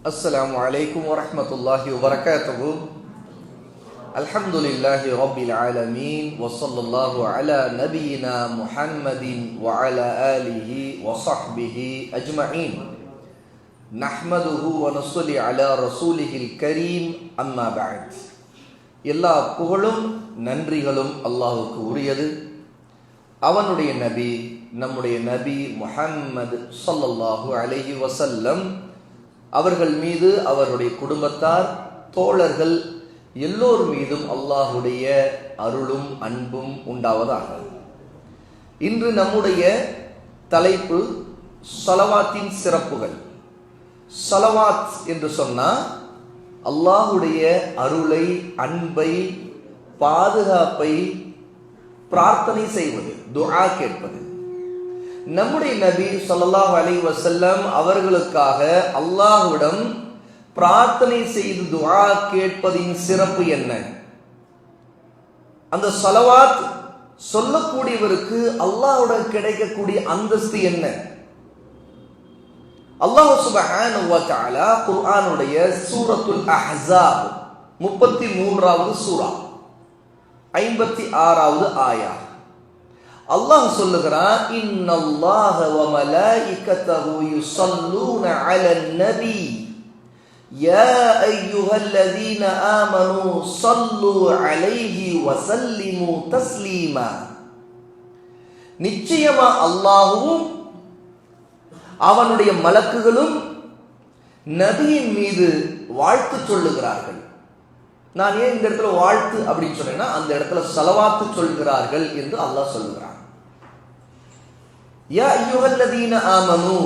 السلام عليكم ورحمة الله وبركاته. الحمد لله رب العالمين وصلى الله على نبينا محمد وعلى آله وصحبه أجمعين. نحمده ونصلي على رسوله الكريم. أما بعد. எல்லா புகழும் நன்றிகளும் அல்லாஹ்வுக்கு உரியது. அவனுடைய நபி நம்முடைய நபி முஹம்மது ஸல்லல்லாஹு அலைஹி வஸல்லம் அவர்கள் மீது, அவருடைய குடும்பத்தார், தோழர்கள் எல்லோர் மீதும் அல்லாஹுடைய அருளும் அன்பும் உண்டாவதாக. இன்று நம்முடைய தலைப்பு ஸலவாத்தின் சிறப்புகள். ஸலவாத் என்று சொன்னால் அல்லாஹுடைய அருளை, அன்பை, பாதுகாப்பை பிரார்த்தனை செய்வது, துஆ கேட்பது. நம்முடைய நபி ஸல்லல்லாஹு அலைஹி வஸல்லம் அவர்களுக்காக அல்லாஹ்விடம் பிரார்த்தனை செய்து துஆ கேட்பதின் சிறப்பு என்ன? அந்த ஸலவாத் சொல்லக்கூடியவருக்கு அல்லாஹ்வுடன் கிடைக்கக்கூடிய அந்தஸ்து என்ன? அல்லாஹ் சுப்ஹானஹு வ தஆலா குர்ஆனுடைய சூரத்துல் அஹ்ஸாப் 33வது சூரா 56வது ஆயா அல்லாஹ் சொல்லுகிறான், இன்னல்லாஹ வ மலாயிகத்தஹு யுஸல்லூன அலன் நபி யா அய்யுஹல்லதீன ஆமனூ ஸல்லூ அலைஹி வ ஸல்லிமூ தஸ்லீமா. நிச்சயமா அல்லாஹ்வும் அவனுடைய மலக்குகளும் நபியின் மீது வாழ்த்து சொல்லுகிறார்கள். நான் ஏன் இந்த இடத்துல வாழ்த்து அப்படின்னு சொன்னேன்னா, அந்த இடத்துல ஸலவாத்து சொல்கிறார்கள் என்று அல்லாஹ் சொல்லுகிறான். யா அய்யுஹல்லதீன ஆமனூ,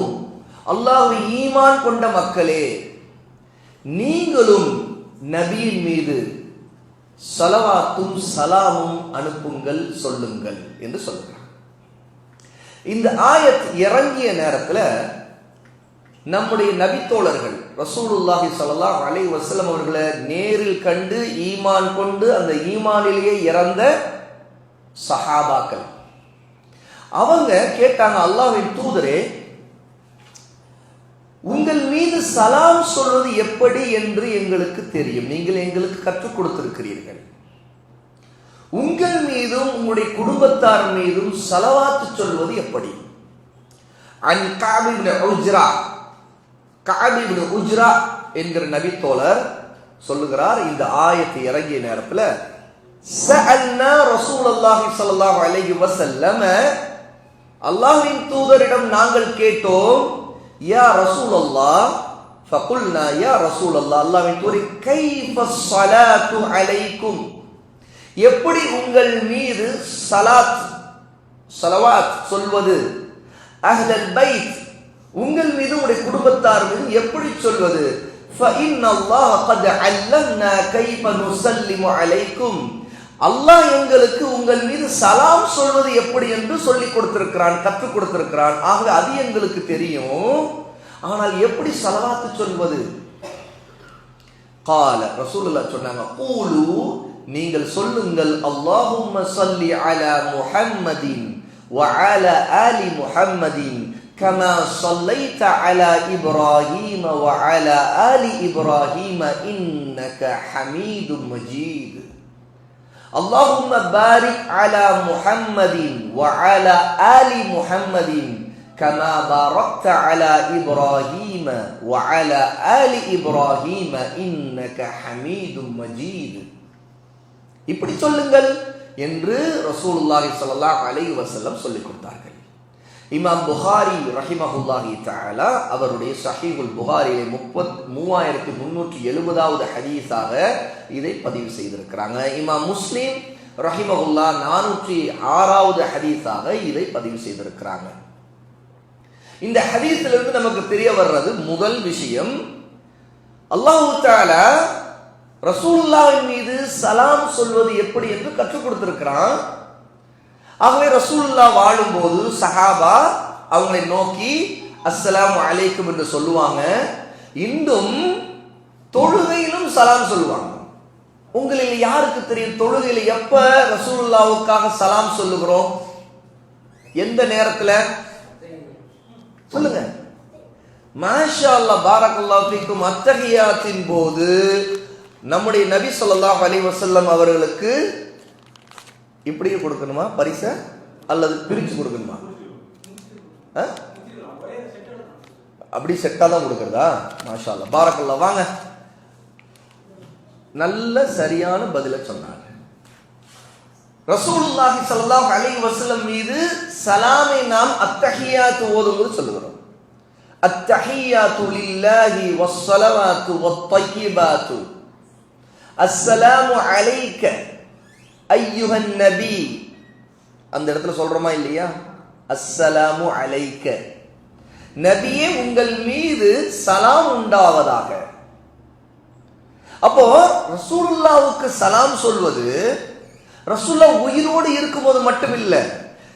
அல்லாஹ்வை ஈமான் கொண்ட மக்களே, நீங்களும் நபியின் மீது ஸலவாத்தும் சலாமும் அனுப்புங்கள், சொல்லுங்கள் என்று சொல்லுகிறார். இந்த ஆயத் இறங்கிய நேரத்தில் நம்முடைய நபித்தோழர்கள் ரசூலுல்லாஹி ஸல்லல்லாஹு அலைஹி வஸல்லம் அவர்களை நேரில் கண்டு ஈமான் கொண்டு அந்த ஈமானிலேயே இறந்த சஹாபாக்கள் அவங்க கேட்டாங்க, அல்லாஹ்வின் தூதரே, உங்கள் மீது சலாம் சொல்வது எப்படி என்று எங்களுக்கு தெரியும், நீங்கள் எங்களுக்கு கற்றுக் கொடுத்திருக்கிறீர்கள். உங்கள் மீதும் உங்களுடைய குடும்பத்தார் மீதும் ஸலவாத்து சொல்வது எப்படி? அன் கஅப் இப்னு உஜ்ரா என்கிற நபித்தோழர் சொல்லுகிறார், இந்த ஆயத்து இறங்கிய நேரத்தில் ஸஅல்னா ரசூலுல்லாஹி ஸல்லல்லாஹு அலைஹி வஸல்லம், அல்லாஹ்வின் தூதரிடம் நாங்கள் கேட்டோம், யா ரசூலல்லாஹ் ஃபகுல்னா யா ரசூலல்லாஹ், அல்லாஹ்வின் தூதரே, கைஃப ஸலாத்து அலைக்கும், எப்படி உங்கள் மீது ஸலவாத் சொல்வது, அஹ்லல் பைத், உங்கள் மீது உங்களுடைய குடும்பத்தார் மீது எப்படி சொல்வது, ஃபஇன்னல்லாஹ கத் அல்லம்னா கைஃப நுஸல்லிமு அலைக்கும், அல்லாஹ் எங்களுக்கு உங்கள் மீது சலாம் சொல்வது எப்படி என்று சொல்லிக் கொடுத்திருக்கிறான், கற்றுக் கொடுத்திருக்கிறான். ஆக அது எங்களுக்கு தெரியும், ஆனால் எப்படி ஸலவாத்து சொல்வது? கால ரசூலுல்லாஹ் சொன்னாங்க, கூலு, நீங்கள் சொல்லுங்கள், அல்லாஹும்ம ஸல்லி அலா முஹம்மதின் வ அலா ஆலி முஹம்மதின் கமா ஸல்லைத அலா இப்ராஹீம வ அலா ஆலி இப்ராஹீம இன்னக ஹமீதும் மஜீத். அல்லாஹும்ம பாரிக் அலா முஹம்மதின் வ அலா ஆலி முஹம்மதின் கமா பாரக்த அலா இப்ராஹீம வ அலா ஆலி இப்ராஹீம இன்னக ஹமீதும் மஜீத். இப்படி சொல்லுங்கள் என்று ரசூலுல்லாஹி ஸல்லல்லாஹு அலைஹி வஸல்லம் சொல்லிக் கொடுத்தார்கள். இமாம் புகாரி ரஹிமஹுல்லாஹி தஆலா அவருடைய ஸஹீஹுல் புகாரியிலே 3370வது ஹதீஸாக இதை பதிவு செய்திருக்கிறாங்க. இமாம் முஸ்லிம் ரஹிமஹுல்லா 406வது ஹதீஸாக இதை பதிவு செய்திருக்கிறாங்க. இந்த ஹதீஸிலிருந்து நமக்கு தெரிய வர்றது முதல் விஷயம், அல்லாஹ் தஆலா ரசூலுல்லாஹின் மீது சலாம் சொல்வது எப்படி என்று கற்றுக் கொடுத்திருக்கிறான். ஆகவே ரசூலுல்லாஹ் வாழும்போது சஹாபா அவங்களை நோக்கி அஸ்ஸலாமு அலைக்கும் என்று சொல்லுவாங்க. இன்றும் தொழுகையிலும் சலாம் சொல்லுவாங்க. உங்களில் யாருக்கு தெரியும் தொழுகையில எப்ப ரசூலுல்லாஹ்வுக்காக சலாம் சொல்லுகிறோம்? எந்த நேரத்தில் சொல்லுங்க? மாஷா அல்லாஹ் பாரக்கல்லாஹு ஃபீக்கும். அத்தஹியாத்தின் போது நம்முடைய நபி ஸல்லல்லாஹு அலைஹி வஸல்லம் அவர்களுக்கு இப்படியே கொடுக்கணுமா பரிசை, அல்லது பிரிச்சு கொடுக்கணுமா? அப்படி செட்டா தான் கொடுக்கறதா? மாஷா அல்லாஹ் பாரக்கல்லாஹ். வாங்க, நல்ல சரியான பதில சொன்னாங்க. ரசூலுல்லாஹி ஸல்லல்லாஹு அலைஹி வஸல்லம் மீது சலாமை நாம் அத்தஹியாத் ஓதும்போது சொல்லுகிறோம். அத்தஹியாத்து லில்லாஹி வஸ்ஸலவாத்து வத்தய்யிபாத்து அஸ்ஸலாமு அலைக்க அய்யுஹன் நபி. அந்த இடத்துல சொல்றோமா இல்லையா? அஸ்ஸலாமு அலைக்க, நபியே உங்கள் மீது சலாம் உண்டாவதாக. அப்போ ரசூலுல்லாஹ்வுக்கு சலாம் சொல்வது ரசூலுல்லாஹ் உயிரோடு இருக்கும்போது மட்டுமில்லை,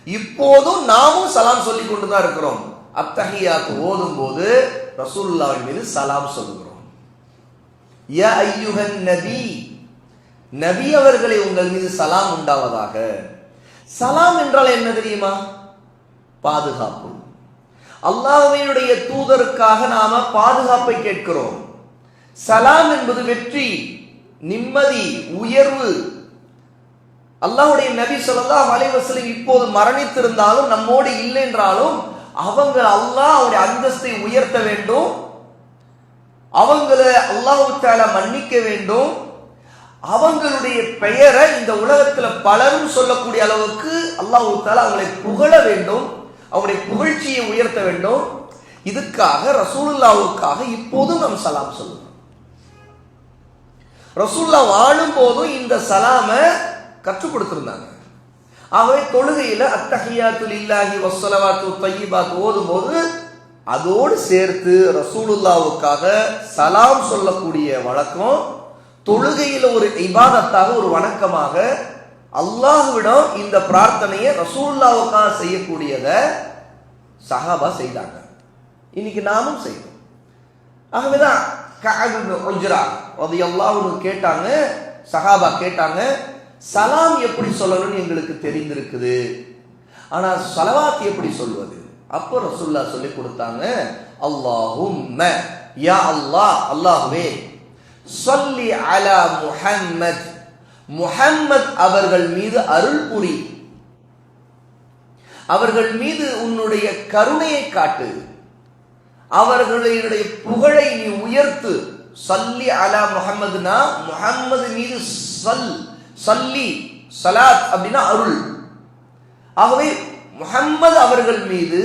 இப்போதும் நாமும் சலாம் சொல்லிக் கொண்டுதான் இருக்கிறோம். அத்தஹியாத் ஓதும் போது ரசூலுல்லாஹ்வின் மீது சலாம் சொல்லுகிறோம். யா அய்யுஹன் நபி, நபி அவர்களை உங்கள் மீது சலாம் உண்டாவதாக. சலாம் என்றால் என்ன தெரியுமா? பாதுகாப்பு. அல்லாஹ்வுடைய தூதருக்காக நாம பாதுகாப்பை கேட்கிறோம். சலாம் என்பது வெற்றி, நிம்மதி, உயர்வு. அல்லாஹ்வுடைய நபி ஸல்லல்லாஹு அலைஹி வஸல்லம் இப்போது மரணித்திருந்தாலும் நம்மோடு இல்லை என்றாலும் அவங்க அல்லாஹ் அவருடைய அந்தஸ்தை உயர்த்த வேண்டும், அவங்களை அல்லாஹ் தஆலா மன்னிக்க வேண்டும், அவங்களுடைய பெயரை இந்த உலகத்துல பலரும் சொல்லக்கூடிய அளவுக்கு அல்லாஹ் தஆலா அவங்களை புகழ வேண்டும், அவருடைய புகழ்ச்சியை உயர்த்த வேண்டும். இதுக்காக ரசூலுல்லாஹ்வுக்காக இப்போதும் நாம் சலாம் சொல்லுவோம். ரசூலுல்லாஹ் வாழும் போதும் இந்த சலாமை கற்றுக் கொடுத்திருந்தாங்க. ஆகவே தொழுகையில அத்தஹியாத்து லில்லாஹி வஸ்ஸலவாத்து தய்யிபாத் ஓதும்போது அதோடு சேர்த்து ரசூலுல்லாஹ்வுக்காக சலாம் சொல்லக்கூடிய வழக்கம் தொழுகையில ஒரு இபாதத்தாக, ஒரு வணக்கமாக அல்லாஹ்விடம் இந்த பிரார்த்தனையை ரசூலுல்லாஹ்வுக்காக செய்யக்கூடியத சஹாபா செய்தாங்க. இன்னைக்கு நாமும் செய்யணும். ஆகவேதான் கஅப் இப்னு உஜ்ரா ரலியல்லாஹு அன்ஹு கேட்டாங்க, சஹாபா கேட்டாங்க, சலாம் எப்படி சொல்லணும்னு எங்களுக்கு தெரிந்திருக்குது, ஆனா ஸலவாத் எப்படி சொல்வது? அப்போ ரசூலுல்லாஹ் சொல்லி கொடுத்தாங்க, அல்லாஹும்ம, யா அல்லாஹ், அல்லாஹ்வே, ஸல்லி அலா முஹம்மத், முஹம்மத் அவர்கள் மீது அருள் புரி, அவர்கள் மீது உன்னுடைய கருணையை காட்டு, அவர்களுடைய புகழை நீ உயர்த்து. ஸல்லி அலா முஹம்மதுனா முஹம்மது மீது சல்லி, சலாத் அப்படின்னா அருள். ஆகவே முஹம்மது அவர்கள் மீது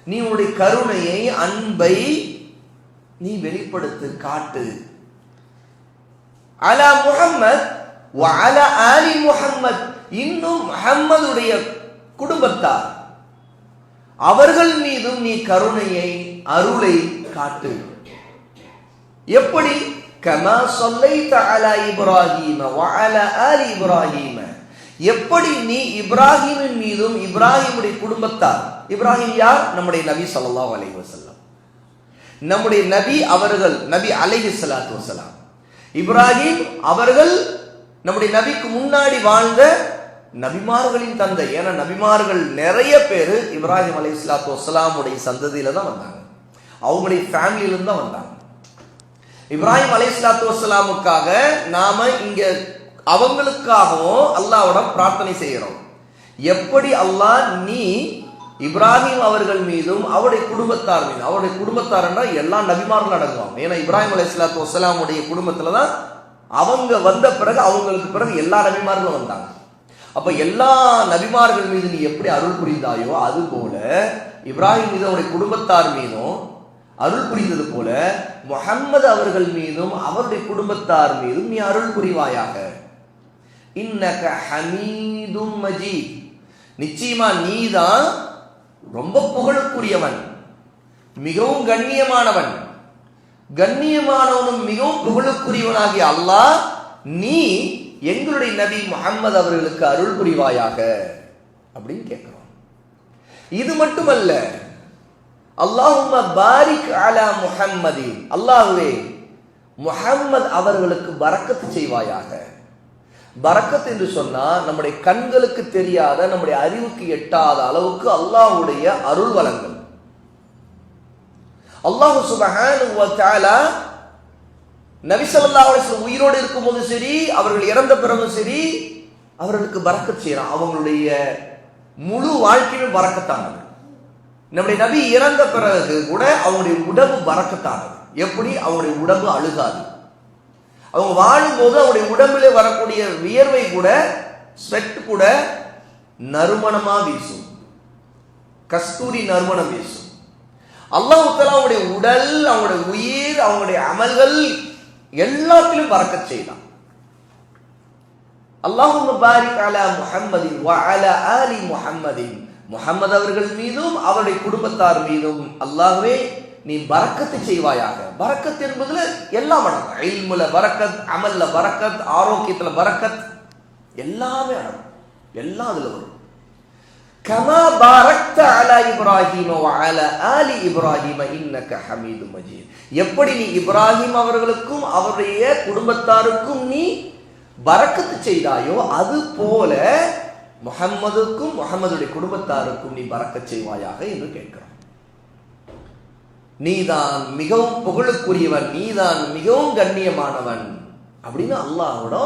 நீ உன்னுடைய கருணையை, அன்பை நீ வெளிப்படுத்து, காட்டு. அலா முஹம்மத் வ அலா ஆலி முஹம்மத், இன்னும் முஹம்மதுடைய குடும்பத்தார் அவர்கள் மீதும் நீ கருணையை, அருளை காட்டு. எப்படி? கமா ஸல்லைத அலா இப்ராஹீம வ அலா ஆலி இப்ராஹீம, எப்படி நீ இப்ராஹீமின் மீதும் இப்ராஹிமுடைய குடும்பத்தார், இப்ராஹிம் யார்? நம்முடைய நபி ஸல்லல்லாஹு அலைஹி வஸல்லம், நம்முடைய நபி அவர்கள், நபி அலைஹிஸ்ஸலாத்து வஸலாம். இப்ராஹிம் அவர்கள் நம்முடைய நபிக்கு முன்னாடி வாழ்ந்த நபிமார்களின் தந்தை. ஏன்னா நபிமார்கள் நிறைய பேர் இப்ராஹிம் அலைஹிஸ்ஸலாத்து வஸலாமுடைய சந்ததியில தான் வந்தாங்க, அவங்களுடைய ஃபேமிலியில இருந்து தான் வந்தாங்க. இப்ராஹிம் அலைஹிஸ்ஸலாத்து வஸலாமுக்காக நாம இங்க அவங்களுக்காகவும் அல்லாஹ்விடம் பிரார்த்தனை செய்கிறோம். எப்படி அல்லாஹ் நீ இப்ராஹிம் அவர்கள் மீதும் அவருடைய குடும்பத்தார் மீதும், அவருடைய குடும்பத்தார் என்றால் எல்லா நபிமார்களும் அடங்குவாங்க. ஏன்னா இப்ராஹிம் அலைஹிஸ்ஸலாத்து வஸலாமுடைய குடும்பத்துல தான் அவங்க வந்த பிறகு, அவங்களுக்கு பிறகு எல்லா நபிமார்களும் வந்தாங்க. அப்ப எல்லா நபிமார்கள் மீது நீ எப்படி அருள் புரிந்தாயோ அது போல இப்ராஹிம் மீது அவருடைய குடும்பத்தார் மீதும் அருள் புரிந்தது போல முஹம்மது அவர்கள் மீதும் அவருடைய குடும்பத்தார் மீதும் நீ அருள் புரிவாயாக. இன்னக ஹமீதும் மஜீத், நிச்சயமா நீதான் ரொம்ப புகழுக்குரியவன், மிகவும் கண்ணியமானவன். கண்ணியமானவனும் மிகவும் புகழுக்குரியவனாகிய அல்லாஹ் நீ எங்களுடைய நபி முஹம்மது அவர்களுக்கு அருள் புரிவாயாக அப்படின்னு கேட்கிறோம். இது மட்டுமல்ல, அல்லாஹும்ம பாரிக் அலா முஹம்மதின், அல்லாஹ்வே முஹம்மது அவர்களுக்கு பரக்கத்து செய்வாயாக. பரக்கத் என்று சொன்னா நம்முடைய கண்களுக்கு தெரியாத, நம்முடைய அறிவுக்கு எட்டாத அளவுக்கு அல்லாஹ்வுடைய அருள் வளங்கள். அல்லாஹ் சுப்ஹானஹு வ தஆலா நபி ஸல்லல்லாஹு அலைஹி வஸல்லம் உயிரோடு இருக்கும்போது சரி, அவர்கள் இறந்த பிறகும் சரி, அவர்களுக்கு பரக்கத் செய்யறான். அவங்களுடைய முழு வாழ்க்கையும் பரக்கத்தானது. நம்முடைய நபி இறந்த பிறகு கூட அவங்களுடைய உடம்பு பரக்கத்தானது. எப்படி? அவங்களுடைய உடம்பு அழுகாது. அவங்க வாழும்போது அவங்களுடைய உடம்பிலே வரக்கூடிய வியர்வை கூட, ஸ்வெட் கூட நறுமணமா வீசும், கஸ்தூரி நறுமணம் வீசும். அல்லாஹ் தஆலா அவங்களுடைய உடல், அவங்களுடைய உயிர், அவங்களுடைய அமல்கள் எல்லாத்திலும் பரக்கத் செய்தான். அல்லாஹும்ம பாரிக் அலா முஹம்மதின் வ அலா ஆலி முஹம்மதின், முஹம்மது அவர்கள் மீதும் அவருடைய குடும்பத்தார் மீதும் அல்லாஹ்வே நீ பரக்கத்து செய்வாயாக. பரக்கத் என்பதுல எல்லாம் அடங்கும். இல்முல பரக்கத், அமல்ல பரக்கத், ஆரோக்கியத்துல பரக்கத், எல்லாமே அடங்கும். எல்லாம் அதுல வரும். கமா பாரக்த அலா இப்ராஹீம வ அலா ஆலி இப்ராஹீம இன்னக ஹமீதும் மஜீத். எப்படி நீ இப்ராஹிம் அவர்களுக்கும் அவருடைய குடும்பத்தாருக்கும் நீ பரக்கத்து செய்தாயோ, அது போல முஹம்மதுக்கும் முஹம்மதுடைய குடும்பத்தாருக்கும் நீ பரக்கத் செய்வாயாக என்று கேட்கிறான். நீதான் மிகவும் புகழுக்குரியவன், நீதான் மிகவும் கண்ணியமானவன் அப்படின்னு அல்லாஹ்வோட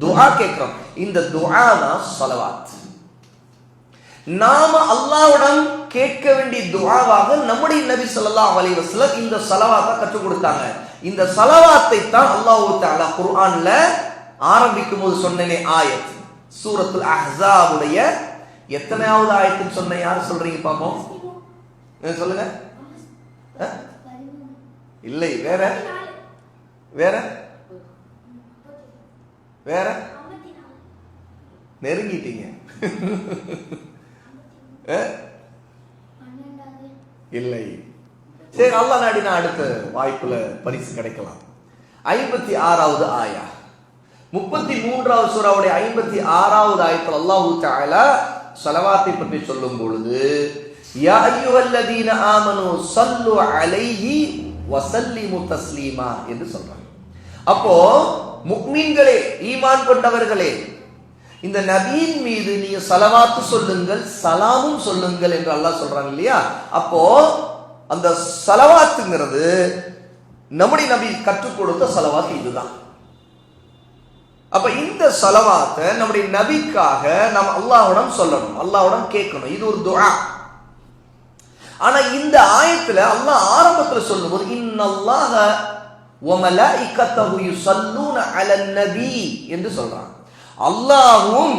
துஆ கேட்கிறோம். இந்த துஆ தான் ஸலவாத். நாம அல்லாஹ்விடம் கேட்க வேண்டிய துஆவாக நம்முடைய நபி ஸல்லல்லாஹு அலைஹி வஸல்லம் இந்த ஸலவாத்தை கற்றுக் கொடுத்தாங்க. இந்த ஸலவாத்தை தான் அல்லாஹ் தஆலா குர்ஆன்ல ஆரம்பிக்கும் போது சொன்னனே ஆயத், சூரத்துல் அஹ்ஸாபுடைய எத்தனையாவது ஆயத்துன்னு சொன்ன? யார் சொல்றீங்க பாப்போம்? சொல்லுங்க. இல்லை, வேற வேற வேற நெருங்கிட்டீங்க. இல்லை, சரி, அல்லாஹ் நாடினா அடுத்த வாய்ப்புல பரிசு கிடைக்கலாம். 56வது ஆயா, 33வது சூராவுடைய 56வது ஆயத்தில் அல்லாஹ் தஆலா ஸலவாத்தை பற்றி சொல்லும் பொழுது, யா அய்யுஹல்லதீன ஆமனூ ஸல்லு அலைஹி வஸல்லிமு தஸ்லீமா என்று சொல்றாங்க. அப்போ முஃமின்களே, ஈமான் கொண்டவர்களே, இந்த நபியின் மீது நீங்க ஸலவாத்து சொல்லுங்கள், சலாமும் சொல்லுங்கள் என்று அல்லாஹ் சொல்றாங்க இல்லையா? அப்போ அந்த ஸலவாத்துங்கிறது நம்முடைய நபி கற்றுக் கொடுத்த ஸலவாத் இதுதான். அப்ப இந்த ஸலவாத்தை நம்முடைய நபிக்காக நாம் அல்லாஹ்விடம் சொல்லணும், அல்லாஹ்விடம் கேட்கணும். இது ஒரு துஆ. ஆனா இந்த ஆயத்துல அல்லாஹ் ஆரம்பத்துல சொல்லும்போது இன்னல்லாஹ வ மலாயிகத்தஹு யுஸல்லூன அலன் நபி என்று சொல்றான். அல்லாஹ்வும்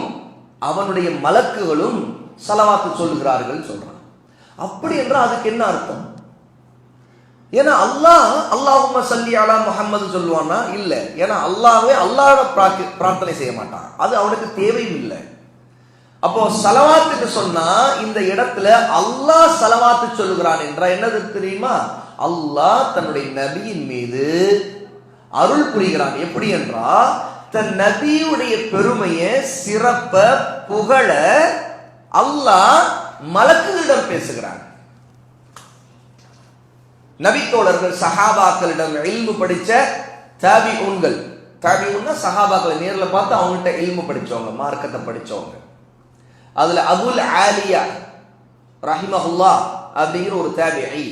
அவனுடைய மலக்குகளும் ஸலவாத்து சொல்லுகிறார்கள் சொல்றான். அப்படி என்றால் அதுக்கு என்ன அர்த்தம்? ஏன்னா அல்லாஹ் அல்லாஹும்ம ஸல்லி அலா முஹம்மது சொல்லுவானா? இல்ல. ஏன்னா அல்லாஹ்வே அல்லாஹ்வை பிரார்த்தனை செய்ய மாட்டான், அது அவனுக்கு தேவையும் இல்லை. அப்போ ஸலவாத்துக்கு சொன்னா இந்த இடத்துல அல்லாஹ் ஸலவாத்து சொல்லுகிறான் என்றால் என்னது தெரியுமா? அல்லாஹ் தன்னுடைய நபியின் மீது அருள் புரிகிறான். எப்படி என்றால் தன் நபியுடைய பெருமையை, சிறப்ப, புகழ அல்லாஹ் மலக்குகளிடம் பேசுகிறான். நபித்தோழர்கள் சஹாபாக்களிடம் இல்மு படிச்ச தாபிஊன்கள், தாபிஊன்னா சஹாபாக்களை நேர்ல பார்த்து அவங்கள்ட்ட இல்மு படிச்சவங்க, மார்க்கத்தை படிச்சவங்க. அதுல அபுல் ஆலியா ரஹிமஹுல்லாஹ் அப்படிங்கிற ஒரு தாபிஈ,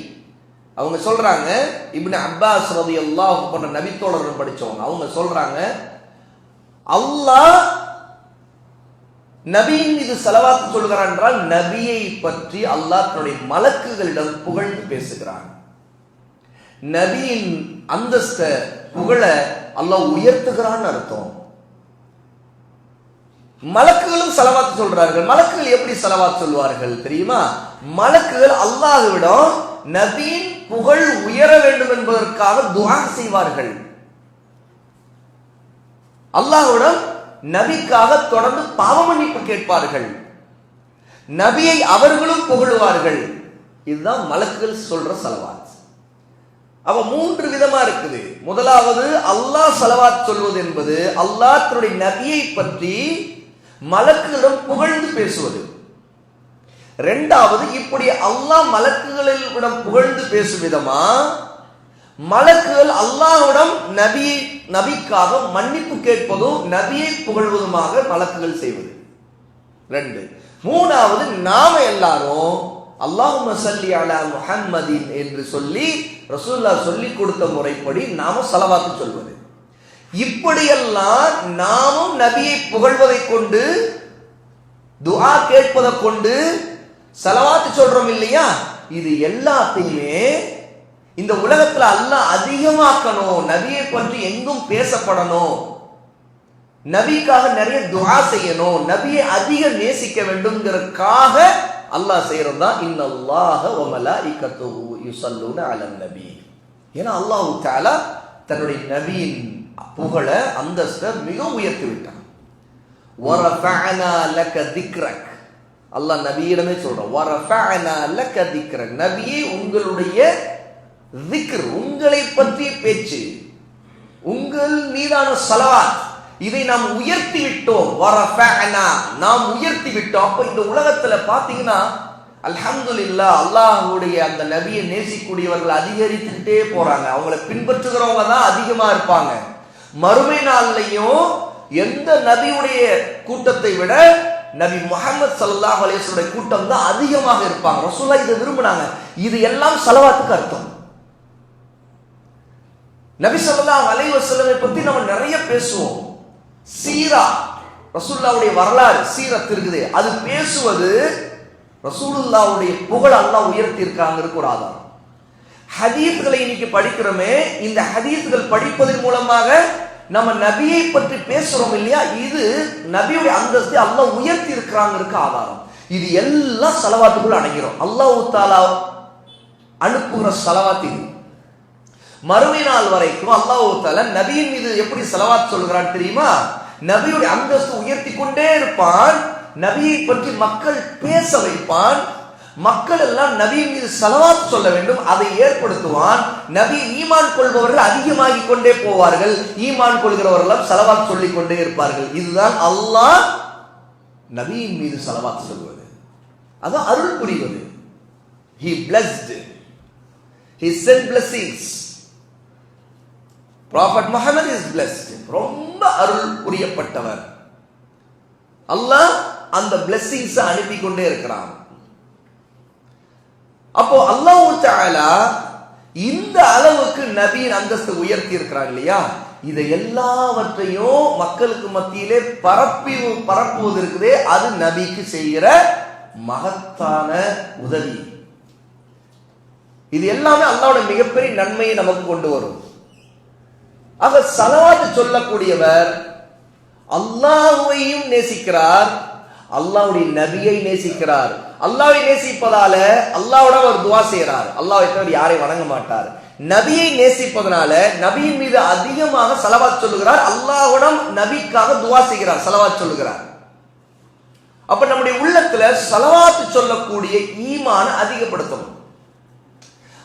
அவங்க சொல்றாங்க, இப்னு அப்பாஸ் ரலியல்லாஹு போன்ற நபித்தோழர்கள் படிச்சவங்க, அவங்க சொல்றாங்க, அல்லாஹ் நபியின் மீது ஸலவாத்து சொல்கிறான் என்றால் நபியை பற்றி அல்லாஹ் தன்னுடைய மலக்குகளிடம் புகழ்ந்து பேசுகிறான். நபியின் அந்தஸ்த, புகழ அல்லாஹ் உயர்த்துகிறான்னு அர்த்தம். மலக்குகளும் ஸலவாத்து சொல்றார்கள். மலக்குகள் எப்படி ஸலவாத் சொல்வார்கள் தெரியுமா? மலக்குகள் அல்லாஹ்விடம் நபியின் புகழ் உயர வேண்டும் என்பதற்காக துஆ செய்வார்கள். அல்லாஹ்விடம் நபிக்காக தொடர்ந்து பாவ மன்னிப்பு கேட்பார்கள். நபியை அவர்களும் புகழுவார்கள். இதுதான் மலக்குகள் சொல்ற ஸலவாத். அவ 3 விதமா இருக்குது. முதலாவது அல்லாஹ் ஸலவாத் சொல்வது என்பது அல்லாஹ் தன்னுடைய நபியை பற்றி மலக்குகளிடம் புகழ்ந்து பேசுவது. இரண்டாவது, இப்படி அல்லாஹ் மலக்குகளிடம் புகழ்ந்து பேசும் விதமா மலக்குகள் அல்லாஹ்விடம் நபிக்காக மன்னிப்பு கேட்பதும் நபியை புகழ்வதுமாக மலக்குகள் செய்வது. 2. மூணாவது, நாம எல்லாரும் அல்லாஹும்ம ஸல்லி அலா முஹம்மதின் என்று சொல்லி ரசூலுல்லாஹ் சொல்லி கொடுத்த முறைப்படி நாம ஸலவாத்து சொல்வது. இப்படியெல்லாம் நாமும் நபியை புகழ்வதை கொண்டு, துஆ கேட்பதை கொண்டு ஸலவாத்து சொல்றோம் இல்லையா? இது எல்லாத்தையுமே இந்த உலகத்துல அல்லாஹ் அதிகமாக்கணும், நபியை பற்றி எங்கும் பேசப்படணும், நபிக்காக நிறைய துஆ செய்யணும், நபியை அதிக நேசிக்க வேண்டும்ங்கிறதுக்காக அல்லாஹ் செய்யறதா இன்னல்லாஹ வ மலாயிகத்துஹு யுஸல்லூன அலன் நபி. ஏன்னா அல்லாஹ் தஆலா தன்னுடைய நபியின் புகழ அந்தஸ்தை மிக உயர்த்தி விட்டான். வரஃபஅனா லக திக்ரக், அல்லாஹ் நபியிடமே சொல்றான், வரஃபஅனா லக திக்ரக், நபியே உங்களுடைய திக்ர், உங்களை பற்றிய பேச்சு, உங்கள் மீதான ஸலவாத், இதை நாம் உயர்த்தி விட்டோம். வரஃபஅனா, நாம் உயர்த்தி விட்டோம். அப்ப இந்த உலகத்துல பாத்தீங்கன்னா அல்ஹம்துலில்லாஹ் அல்லாஹ்வுடைய அந்த நபியை நேசிக்கூடியவர்கள் அதிகரித்துட்டே போறாங்க. அவங்களை பின்பற்றுகிறவங்க தான் அதிகமா இருப்பாங்க. மறுமை நாள்லையும் எந்த நபியுடைய கூட்டத்தை விட நபி முஹம்மது ஸல்லல்லாஹு அலைஹி வஸல்லம் கூட்டம் தான் அதிகமாக இருப்பாங்க. ரசூலுல்லாஹ் இதை விரும்பினாங்க. இது எல்லாம் ஸலவாத்துக்கு அர்த்தம். நபி ஸல்லல்லாஹு அலைஹி வஸல்லம் பத்தி நம்ம நிறைய பேசுவோம். சீரா, ரசூலுல்லாஹ்வுடைய வரலாறு சீரத் இருக்குது, அது பேசுவது ரசூலுல்லாஹ்வுடைய புகழ் அல்லாஹ் உயர்த்தி இருக்காங்கிறது ஒரு ஆதாரம். ஹதீஸ்களை இன்னைக்கு படிக்கிறோமே, இந்த ஹதீஸ்கள் படிப்பதன் மூலமாக நம்ம நபியை பற்றி பேசுறோம் இல்லையா, இது நபியுடைய அந்தஸ்தை அல்லாஹ் உயர்த்தி இருக்கிறாங்கிறதுக்கு ஆதாரம். இது எல்லாம் ஸலவாத்துக்குள்ள அடங்கிறோம். அல்லாஹ் தஆலா அனுப்புகிற ஸலவாத் இது. மறுமை நாள் வரைக்கும் அல்லாஹ் தஆலா நபியின் மீது எப்படி ஸலவாத் சொல்கிறான் தெரியுமா? நபியுடைய அந்தஸ்து உயர்த்தி கொண்டே இருப்பான், நபியை பற்றி மக்கள் பேச வைப்பான், மக்கள் எல்லாம் நபியின் மீது ஸலவாத் சொல்ல வேண்டும், அதை ஏற்படுத்துவான். நபி ஈமான் கொள்பவர்கள் அதிகமாகிக் கொண்டே போவார்கள், ஈமான் கொள்கிறவர்கள் ஸலவாத் சொல்லிக் கொண்டே இருப்பார்கள். இதுதான் அல்லாஹ் நபியின் மீது ஸலவாத் சொல்வது, அதான் அருள் புரிவது. He blessed, he sent blessings. Prophet Muhammad is blessed. ரொம்ப அருள் புரியப்பட்டவர். அல்லாஹ் அந்த blessings அனுப்பி கொண்டே இருக்கிறான். அப்போ அல்லாஹ் தஆலா இந்த அளவுக்கு நபியின் அந்தஸ்து உயர்த்தி இருக்கிறார் இல்லையா, இதை எல்லாவற்றையும் மக்களுக்கு மத்தியிலே பரப்புவது இருக்குதே, அது நபிக்கு செய்கிற மகத்தான உதவி. இது எல்லாமே அல்லாஹ்வுடைய மிகப்பெரிய நன்மையை நமக்கு கொண்டு வரும். ஆக ஸலவாத் சொல்லக்கூடியவர் அல்லாஹ்வையும் நேசிக்கிறார், அல்லாஹ்வுடைய நபியை நேசிக்கிறார். அல்லாஹ்வை நேசிப்பதால அல்லாஹ்வோட ஒரு துஆ செய்றார், அல்லாஹ்வை தவிர யாரையும் வணங்க மாட்டார். நபியை நேசிப்பதனால நபியின் மீது அதிகமாக ஸலவாத் சொல்லுகிறார், அல்லாஹ்விடம் நபிக்காக துஆ செய்கிறார், ஸலவாத் சொல்லுகிறார். அப்ப நம்முடைய உள்ளத்துல ஸலவாத் சொல்லக்கூடிய ஈமான அதிகப்படுத்தணும்.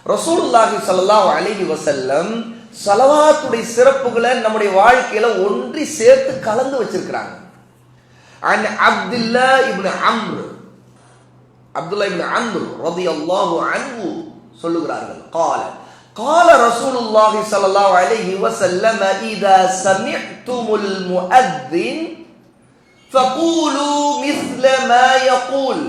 ரசூலுல்லாஹி ஸல்லல்லாஹு அலைஹி வஸல்லம் ஸலவாத்துடைய சிறப்புகளை நம்முடைய வாழ்க்கையில ஒன்றி சேர்த்து கலந்து வச்சிருக்கிறாங்க. அன் அப்துல்லாஹ் இப்னு அம்ர், அப்துல்லாஹ் இப்னு அம்ர் ரலியல்லாஹு அன்ஹு சொல்லுகிறார்கள், قال قال رسول الله صلى الله عليه وسلم اذا سمعتم المؤذن فقولوا مثل ما يقول.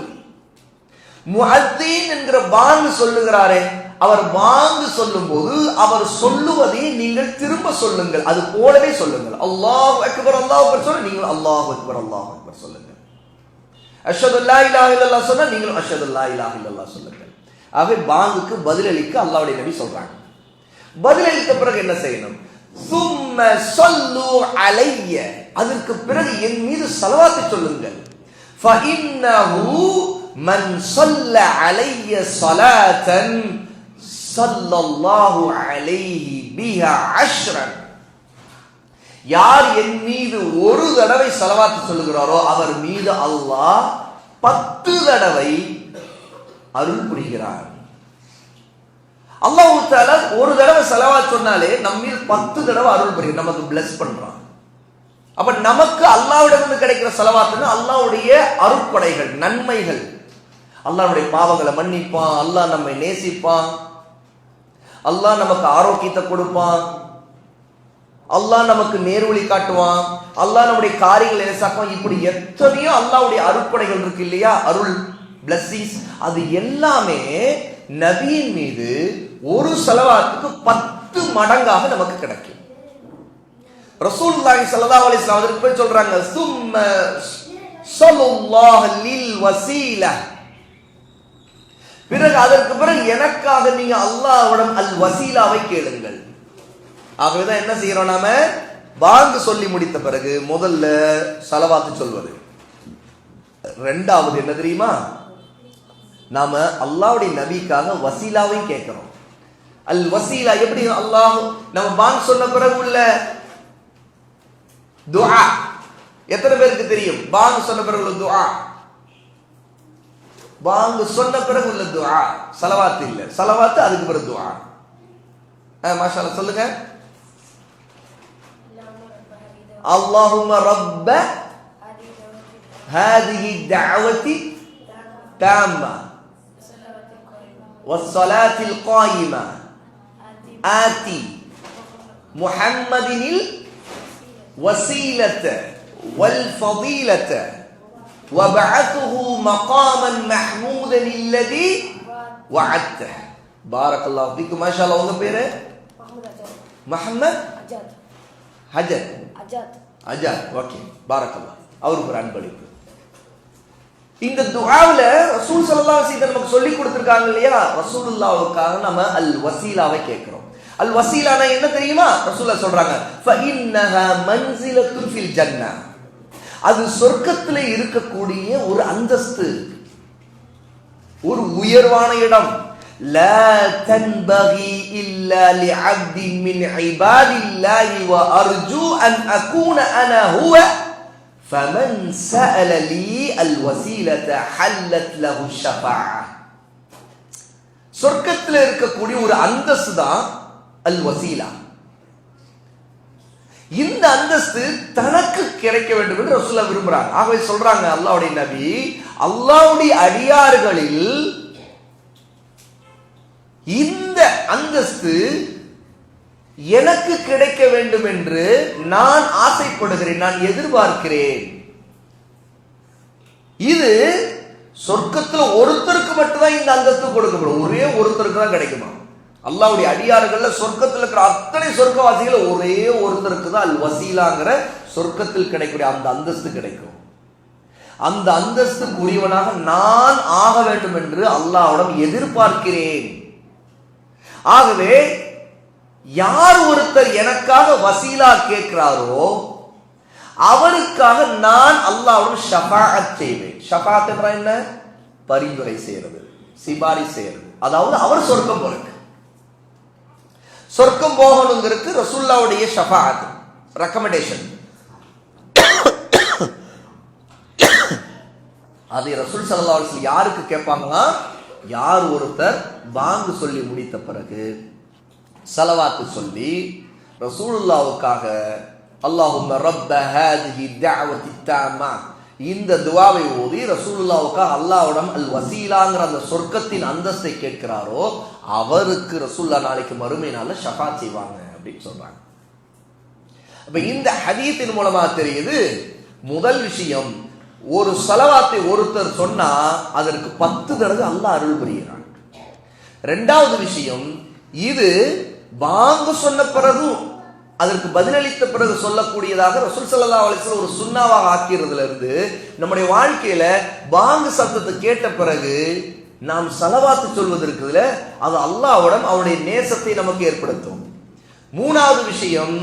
முஅத்தின் என்கிற பாங்கு சொல்லுகிறாரே, அவர் பாங்கு சொல்லும்போது அவர் சொல்லுவதை நீங்கள் திரும்ப சொல்லுங்கள், அது போலவே சொல்லுங்கள். அல்லாஹு அக்பர் அல்லாஹு அக்பர் சொல்ல நீங்கள் அல்லாஹு அக்பர் அல்லாஹு அக்பர் சொல்லுங்கள். அஷ்ஹது அல்லா இலாஹா இல்லல்லாஹ் சொன்னா நீங்கள் அஷ்ஹது அல்லா இலாஹா இல்லல்லாஹ் சொல்லுங்கள். ஆகவே பாங்குக்கு பதிலளிக்க அல்லாஹ்வுடைய நபி சொல்றாங்க. பதிலளித்த பிறகு என்ன செய்யணும்? சும்ம ஸல்லு அலைய, அதற்கு பிறகு என் மீது ஸலவாத் சொல்லுங்கள். ஃபஇன்னஹு மன் ஸல்ல அலைய ஸலாத்தன் ஸல்லல்லாஹு அலைஹி பிஹா அஷ்ரன். யார் என் மீது ஒரு தடவை ஸலவாத் சொல்லுகிறாரோ அவர் மீது அல்லாஹ் 10 தடவை அருள் புரிகிறார். அல்லாஹ் தஆலா ஒரு தடவை ஸலவாத் சொன்னாலே நம்ம மீது 10 தடவை அருள் புரிகிறார், நமக்கு bless பண்றான். அப்ப நமக்கு அல்லாஹ்விடமிருந்து கிடைக்கிற ஸலவாத்னா அல்லாஹ்வுடைய அருட்கொடைகள், நன்மைகள். அல்லாஹ்வுடைய பாவங்களை மன்னிப்பான், அல்லாஹ் நம்மை நேசிப்பான், அல்லாஹ் நமக்கு ஆரோக்கியத்தை கொடுப்பான், அல்லாஹ் நமக்கு நேர்வழி காட்டுவான், அல்லாஹ் நம்முடைய காரியங்களை லேசாக்குவான். இப்படி எத்தனையோ அல்லாஹ்வுடைய அருட்கொடைகள் இருக்கு இல்லையா, அருள் பிளஸிங்ஸ், அது எல்லாமே நபியின் மீது ஒரு ஸலவாத்துக்கு 10 மடங்காக நமக்கு கிடைக்கும். ரசூலுல்லாஹி ஸல்லல்லாஹு அலைஹி வஸல்லம் அதற்கு போய் சொல்றாங்க, சும்ம ஸல்லல்லாஹு லில் வஸீலா, பிறகு அதற்கு பிறகு எனக்காக நீங்க அல்லாஹ்விடம் அல் வஸீலாவை கேளுங்கள். ஆகவேதான் என்ன செய்யறோம், நாம பாங்கு சொல்லி முடித்த பிறகு முதல்ல ஸலவாத்து சொல்வது. ரெண்டாவது என்ன தெரியுமா, நாம அல்லாஹ்வுடைய நபிக்காக வஸீலாவை கேட்கிறோம். அல் வஸீலா எப்படி, அல்லாஹ் நம்ம பாங்கு சொன்ன பிறகு உள்ள துஆ எத்தனை பேருக்கு தெரியும்? பாங்கு சொன்ன பிறகு உள்ள துஆ, பாங்கு சொன்ன பிறகு உள்ள துஆ, ஸலவாத்து இல்ல. ஸலவாத்து அதுக்கு பிறகு துஆ. மாஷா அல்லாஹ் சொல்லுங்க. اللهم رب هذه الدعوة التامة والصلاة القائمة آتي محمد الوسيلة والفضيلة وابعثه مقاما محمودا الذي وعدته. بارك الله فيكم. ما شاء الله. உங்க பேரு முஹம்மத் ஹஜத் அஜாத். ஓகே, பாரக்கல்லாஹ். அவருக்கு ஒரு அன்பளிப்பு. இந்த துஆவுல ரசூல் ஸல்லல்லாஹு அலைஹி வஸல்லம் நமக்கு சொல்லி கொடுத்திருக்காங்க இல்லையா, ரசூலுல்லாஹ்வுக்காக நம்ம அல் வஸீலாவை கேட்கிறோம். அல் வஸீலானா என்ன தெரியுமா? ரசூலுல்லாஹ் சொல்றாங்க, ஃபஇன்னஹா மன்சிலத்துன் ஃபில் ஜன்னah, அது சொர்க்கத்திலே இருக்கக்கூடிய ஒரு அந்தஸ்து, ஒரு உயர்வான இடம். لا تنبغي إلا لعبد من عباد الله وأرجو أن أكون أنا هو فمن سأل لي الوسيلة حلت له الشفاعة. சொர்க்கத்தில் இருக்கக்கூடிய ஒரு அந்தஸ்து தான் அல் வசீலா. இந்த அந்தஸ்து தனக்கு கிடைக்க வேண்டும் என்று ரசூலுல்லாஹ் விரும்புறாங்க. ஆகவே சொல்றாங்க அல்லாஹ்வுடைய நபி, அல்லாஹ்வுடைய அடியார்களில் இந்த அந்தஸ்து எனக்கு கிடைக்க வேண்டும் என்று நான் ஆசைப்படுகிறேன், நான் எதிர்பார்க்கிறேன். இது சொர்க்கத்தில் ஒருத்தருக்கு மட்டும்தான் இந்த அந்தஸ்து கொடுக்கப்படும். ஒரே ஒருத்தருக்கு தான் கிடைக்குமா? அல்லாஹ்வுடைய அடியார்கள்ல சொர்க்கத்தில் இருக்கிற அத்தனை சொர்க்கவாசிகள் ஒரே ஒருத்தருக்கு தான் அல் வசீலாங்கிற சொர்க்கத்தில் கிடைக்கக்கூடிய அந்த அந்தஸ்து கிடைக்கும். அந்த அந்தஸ்துக்கு உரியவனாக நான் ஆக வேண்டும் என்று அல்லாஹ்விடம் எதிர்பார்க்கிறேன். ஆகவே யார் ஒருத்தர் எனக்காக வசீலா கேட்கிறாரோ அவருக்காக நான் அல்லாஹ்வுடன் ஷஃபாஅத் செய்வேன். ஷஃபாஅத் என்றா என்ன? பரிந்துரை செய்யறது, சிபாரிசு செய்யறது. அதாவது அவர் சொர்க்கம் போறதுக்கு, சொர்க்கம் போகணுங்கிறதுக்கு ரசூலுல்லாஹ்வுடைய ஷஃபாஅத், ரெக்கமெண்டேஷன். அதை ரசூல் ஸல்லல்லாஹு அலைஹி வஸல்லம் யாருக்கு கேட்பாங்களா? யார் ஒருத்தர் பாங்கு சொல்லி முடித்த பிறகு ஸலவாத்து சொல்லி ரசூலுல்லாஹ்வுக்காக அல்லாஹும்ம ரப்ப ஹாதிஹி தஅவத்தி தாம்மா, இந்த துஆவை ஓதி ரசூலுல்லாஹ்வுக்காக அல்லாஹ்விடம் அல் வசீலாங்கிற அந்த சொர்க்கத்தின் அந்தஸ்தை கேட்கிறாரோ அவருக்கு ரசூலுல்லாஹ் நாளைக்கு மறுமை நாள்ல ஷஃபாத் செய்வாங்க அப்படின்னு சொல்றாங்க. அப்ப இந்த ஹதீஸின் மூலமா தெரியுது, முதல் விஷயம், ஒரு ஸலவாத்தை ஒருத்தர் சொன்னா அதற்கு 10 தடவை அல்லாஹ் அருள் புரிகிறான். இரண்டாவது விஷயம், இது பாங்கு சொன்ன பிறகு அதற்கு பதிலளித்த பிறகு சொல்லக்கூடியதாக ரசூல் ஸல்லல்லாஹு அலைஹி வஸல்லம் ஒரு சுன்னாவாக ஆக்கிறதுல இருந்து நம்முடைய வாழ்க்கையில பாங்கு சத்தத்தை கேட்ட பிறகு நாம் ஸலவாத்து சொல்வதற்குல அது அல்லாஹ்விடம் அவருடைய நேசத்தை நமக்கு ஏற்படுத்தும். மூணாவது விஷயம்,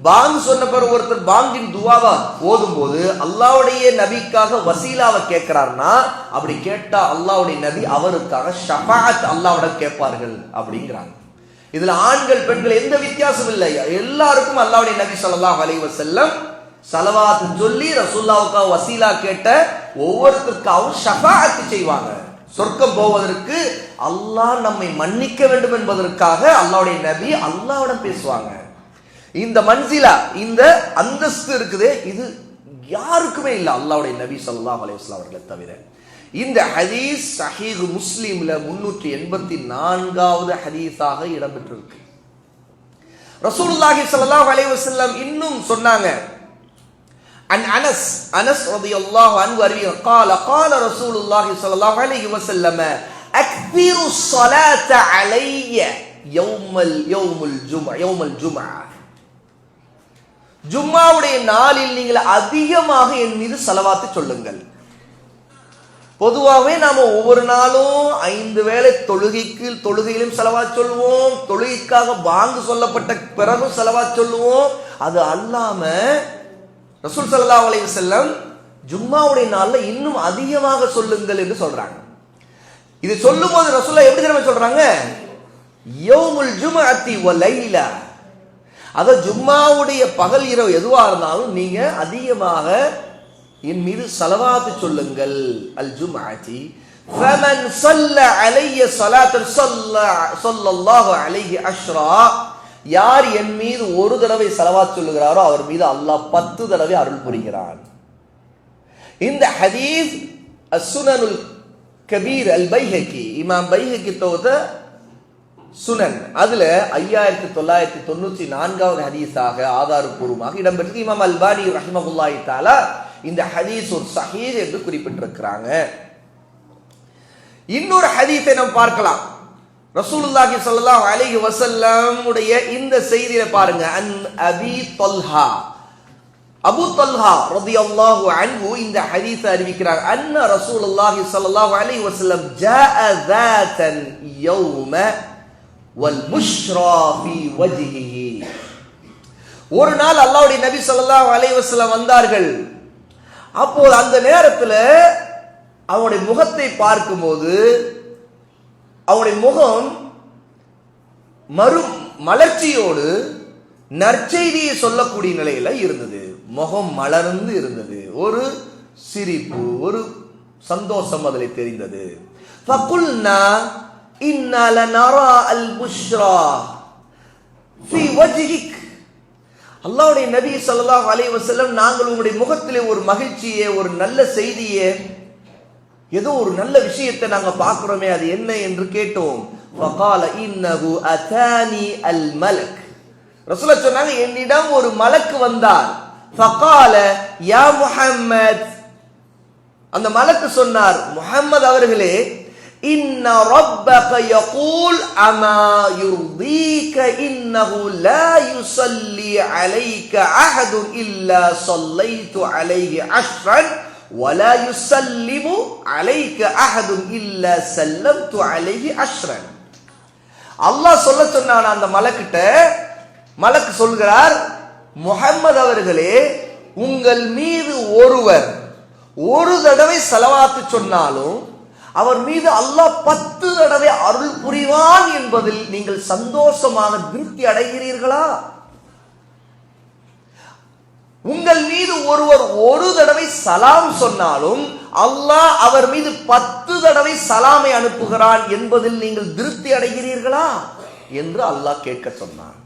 பாங்கு சொன்ன பிறகு ஒருத்தர் பாங்கின் துவாவா ஓதும் போது அல்லாஹ்வுடைய நபிக்காக வசீலாவை கேட்கிறார்னா, அப்படி கேட்டா அல்லாஹ்வுடைய நபி அவருக்காக ஷஃபாஅத் அல்லாஹ்விடம் கேட்பார்கள் அப்படிங்கிறாங்க. இதுல ஆண்கள் பெண்கள் எந்த வித்தியாசம் இல்லை, எல்லாருக்கும் அல்லாஹ்வுடைய நபி ஸல்லல்லாஹு அலைஹி வஸல்லம் ஸலவாத் சொல்லி ரசூலுல்லாஹ்வுக்காக வசீலா கேட்ட ஒவ்வொருத்தருக்காகவும் ஷஃபாஅத் செய்வாங்க. சொர்க்கம் போவதற்கு அல்லாஹ் நம்மை மன்னிக்க வேண்டும் என்பதற்காக அல்லாஹ்வுடைய நபி அல்லாஹ்விடம் பேசுவாங்க. இந்த மன்சிலா, இந்த அந்தஸ்து இருக்குது, இது யாருக்குமே இல்லை அல்லாஹ்வுடைய நபி ஸல்லல்லாஹு அலைஹி வஸல்லம் அவர்களை தவிர. இந்த ஹதீஸ் சஹீஹ் முஸ்லிம்ல 384வது ஹதீஸாக இடம்பெற்றிருக்கு. ரசூலுல்லாஹி ஸல்லல்லாஹு அலைஹி வஸல்லம் இன்னும் சொன்னாங்க, عن أنس رضي الله عنه قال رسول الله صلى الله عليه وسلم أكثروا الصلاة علي يوم الجمعة ஜும்மாவுடைய நாளில் நீங்கள் அதிகமாக என் மீது ஸலவாத் சொல்லுங்கள். பொதுவாகவே நாம ஒவ்வொரு நாளும் 5 வேளை தொழுகையிலும் ஸலவாத் சொல்லுவோம், தொழுகைக்காக பாங்கு சொல்லப்பட்ட பிறகும் ஸலவாத் சொல்லுவோம். அது அல்லாம ரசூல் ஸல்லல்லாஹு அலைஹி வஸல்லம் ஜும்மாவுடைய நாள்ல இன்னும் அதிகமாக சொல்லுங்கள் என்று சொல்றாங்க. இது சொல்லும்போது ரசூலுல்லாஹ் எப்படி தெரியுமா சொல்றாங்க? யௌமுல் ஜும்அத்தி வ லைலா, அத ஜும்மாவுடைய பகல் இரவு எதுவா இருந்தாலும் நீங்க அதிகமாக என் மீது ஸலவாத் சொல்லுங்கள். அல் ஜும்அத்தி ஃபமன் ஸல்ல அலைய ஸலாத்தன் ஸல்லல்லாஹு அலைஹி அஷ்ரா, யார் என் மீது ஒரு தடவை ஸலவாத் சொல்லுகிறாரோ அவர் மீது அல்லாஹ் 10 தடவை அருள் புரிகிறான். இந்த ஹதீஸ் அஸ்-சுனனுல் கபீர் அல் பைஹகி, இமாம் பைஹகி தொகுத்த சுனன், அதுல 5994வது ஹதீஸாக ஆதாரபூர்வமாக இடம்பெற்று இமாம் அல்பானி ரஹிமஹுல்லாஹி தஆலா இந்த ஹதீஸ் ஒரு சஹீஹ் என்று குறிப்பிட்டிருக்கிறாங்க. இன்னொரு ஹதீஸை நாம் பார்க்கலாம். ரசூலுல்லாஹி ஸல்லல்லாஹு அலைஹி வஸல்லம் உடைய இந்த செய்தியில பாருங்க, an Abhi Talha, Abu Talha ரலியல்லாஹு அன்ஹு இந்த ஹதீஸை அறிவிக்கிறார். அன்ன ரசூலுல்லாஹி ஸல்லல்லாஹு அலைஹி வஸல்லம் ஜாஅ ذاتன் யௌம வல் புஷ்ரா ஃபீ வஜ்ஹிஹி, ஒரு நாள் அல்லாஹ்வுடைய நபி ஸல்லல்லாஹு அலைஹி வஸல்லம் வந்தார்கள். அப்போது அந்த நேரத்துல அவருடைய முகத்தை பார்க்கும்போது அவருடைய முகம் மலர்ச்சியோடு நற்செய்தியை சொல்லக்கூடிய நிலையில இருந்தது. முகம் மலர்ந்து இருந்தது, ஒரு சிரிப்பு, ஒரு சந்தோஷம் அதில் தெரிந்தது. ஃபகுல்னா இன்னா லனரா அல் புஷ்ரா ஃபீ வஜ்ஹிக், அல்லாஹ்வுடைய நபி ஸல்லல்லாஹு அலைஹி வஸல்லம் நாங்கள் உங்களுடைய முகத்திலே ஒரு மகிழ்ச்சியை, ஒரு நல்ல செய்தியை, ஏதோ ஒரு நல்ல விஷயத்தை நாங்க பார்க்கிறோமே, அது என்ன என்று கேட்டோம். ஃபகால இன்னஹு அதானி அல் மலக், ரசூலுல்லாஹ் சொன்னாங்க என்னிடம் ஒரு மலக்கு வந்தார். ஃபகால யா முஹம்மத், அந்த மலக்கு சொன்னார், முஹம்மத் அவர்களே, இன்ன ரப்பக யகூல் அமா யுர்தீக இன்னஹு லா யுஸல்லி அலைக அஹதுன் இல்லா ஸல்லைது அலைஹி அஷ்ரன் வலா யுஸல்லிமு அலைக அஹதுன் இல்லா ஸல்லம்து அலைஹி அஷ்ரன். அல்லாஹ் சொல்ல சொன்னான் அந்த மலக்கிட்ட. மலக்கு சொல்கிறார், முஹம்மது அவர்களே, உங்கள் மீது ஒருவர் ஒரு தடவை ஸலவாத் சொன்னாலும் அவர் மீது அல்லாஹ் 10 தடவை அருள் புரிவான் என்பதில் நீங்கள் சந்தோஷமாக திருப்தி அடைகிறீர்களா? உங்கள் மீது ஒருவர் ஒரு தடவை சலாம் சொன்னாலும் அல்லாஹ் அவர் மீது 10 தடவை சலாமை அனுப்புகிறான் என்பதில் நீங்கள் திருப்தி அடைகிறீர்களா என்று அல்லாஹ் கேட்க சொன்னான்.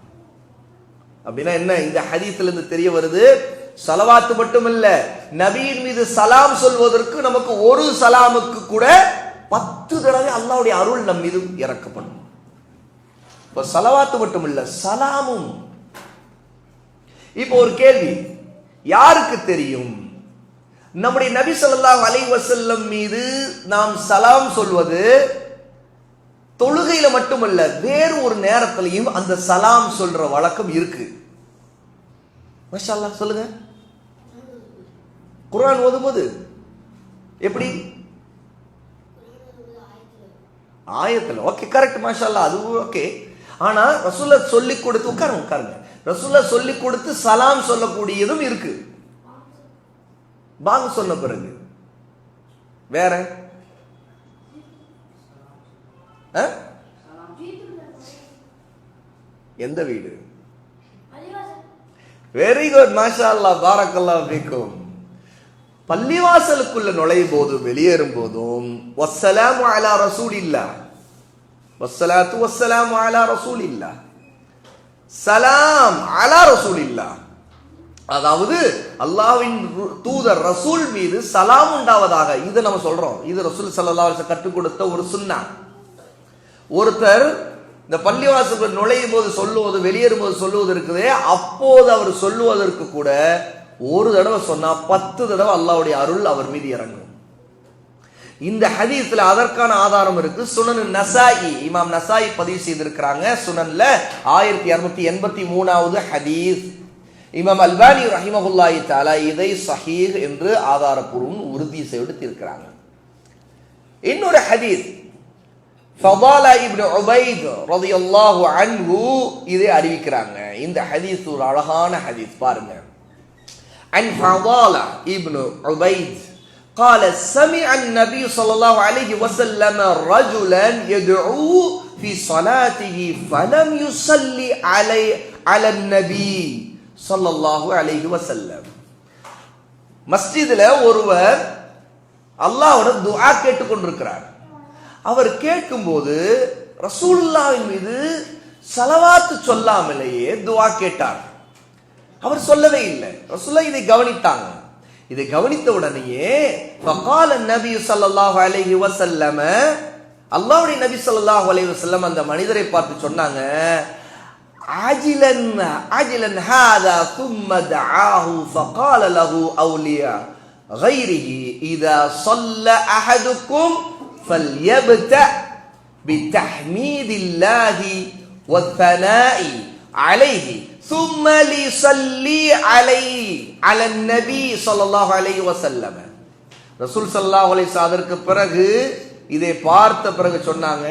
அப்படின்னா என்ன? இந்த ஹதீஸ்ல இருந்து தெரிய வருது, ஸலவாத் மட்டுமல்ல, நபியின் மீது சலாம் சொல்வதற்கு நமக்கு ஒரு சலாமுக்கு கூட 10 தடவை அல்லாஹ்வுடைய அருள் நம் மீது இறக்கப்படும். இப்ப ஸலவாத் மட்டுமல்ல, சலாமும். இப்போ ஒரு கேள்வி, யாருக்கு தெரியும் நம்முடைய நபி ஸல்லல்லாஹு அலைஹி வஸல்லம் மீது நாம் சலாம் சொல்வது தொழுகையில மட்டுமல்ல, வேறு ஒரு நேரத்திலையும் அந்த சலாம் சொல்ற வழக்கம் இருக்கு. மாஷா அல்லாஹ், சொல்லுங்க. குர்ஆன் ஓதும்போது எப்படி? ஆயத்துல. ஓகே, கரெக்ட், மாஷா அல்லாஹ், அது ஓகே. ஆனா ரசூலுல்லாஹ் சொல்லி கொடுத்து, உட்காருங்க, ரசூலுல்லாஹ் சொல்லி கொடுத்து சலாம் சொல்லக்கூடியதும் இருக்கு. பாங்கு சொன்ன பிறகு வேற எந்த வீடு? வெரி குட், மாஷா அல்லாஹ், பாரக்கல்லாஹு ஃபீக்கும். பள்ளிவாசலுக்குள்ள நுழையும் போதும் வெளியேறும் போதும் வஸ்ஸலாமு அலா ரசூலில்லாஹ், வஸ்ஸலாத்து வஸ்ஸலாமு அலா ரசூலில்லாஹ், சலாம் அலா ரசூலில்லாஹ், அதாவது அல்லாஹ்வின் தூதர் ரசூல் மீது சலாம் உண்டாவதாக. இது நம்ம சொல்றோம், இது ரசூல் ஸல்லல்லாஹு அலைஹி வஸல்லம் கற்றுக் கொடுத்த ஒரு சுன்னா. ஒருத்தர் இந்த பள்ளிவாசலுக்கு நுழையும் போது சொல்லுவது, வெளியேறும் போது சொல்லுவது இருக்குதே, அப்போது அவர் சொல்லுவதற்கு கூட ஒரு தடவை சொன்னா 10 தடவை அல்லாஹ்வுடைய அருள் அவர் மீது இறங்கும். இந்த ஹதீஸ்ல அதற்கான ஆதாரம் இருக்கு. சுனன் நசாயி, இமாம் நசாயி பதிவு செய்திருக்கிறாங்க. சுனன்ல 1283வது ஹதீஸ். இமாம் அல்பானி ரஹிமஹுல்லாஹி தஆலா இதை ஸஹீஹ் என்று ஆதாரப்பூர்வம் உறுதி செய்திருக்கிறாங்க. இன்னொரு ஹதீஸ் ஃபதாலா இப்னு உபைத் ரலியல்லாஹு அன்ஹு இதை அறிவிக்கிறாங்க. இந்த ஹதீஸ் ஒரு அழகான ஹதீஸ் பாருங்க. عن فضالة ابن عبيد قال سمع النبي صلى الله عليه وسلم رجلا يدعو في صلاته فلم يصلي على النبي صلى الله عليه وسلم. மஸ்ஜிதுல ஒருவர் அல்லாஹ்வோட துஆ கேட்டுக் கொண்டிருக்கிறார். அவர் கேட்கும்போது ரசூலுல்லாஹ்வின் மீது ஸலவாத் சொல்லாமலேயே துஆ கேட்டார். அவர் சொல்லவே இல்லை. ரசூலுல்லாஹ் இதை கவனித்தாங்க. இதை கவனித்த உடனேயே ஃபகால நபி ஸல்லல்லாஹு அலைஹி வஸல்லம், அல்லாஹ்வுடைய நபி ஸல்லல்லாஹு அலைஹி வஸல்லம் அந்த மனிதரை பார்த்து சொன்னாங்க, ஆஜிலன் ஆஜிலன் ஹாதா ثم دعاه فقال له اولياء غيره اذا صلى احدكم فليبدأ بتحميد الله والثناء عليه ثم ليصلي على النبي صلى الله عليه وسلم. ரசூல் ஸல்லல்லாஹு அலைஹி வஸல்லம் அதற்கு பிறகு இதை பார்த்த பிறகு சொன்னாங்க,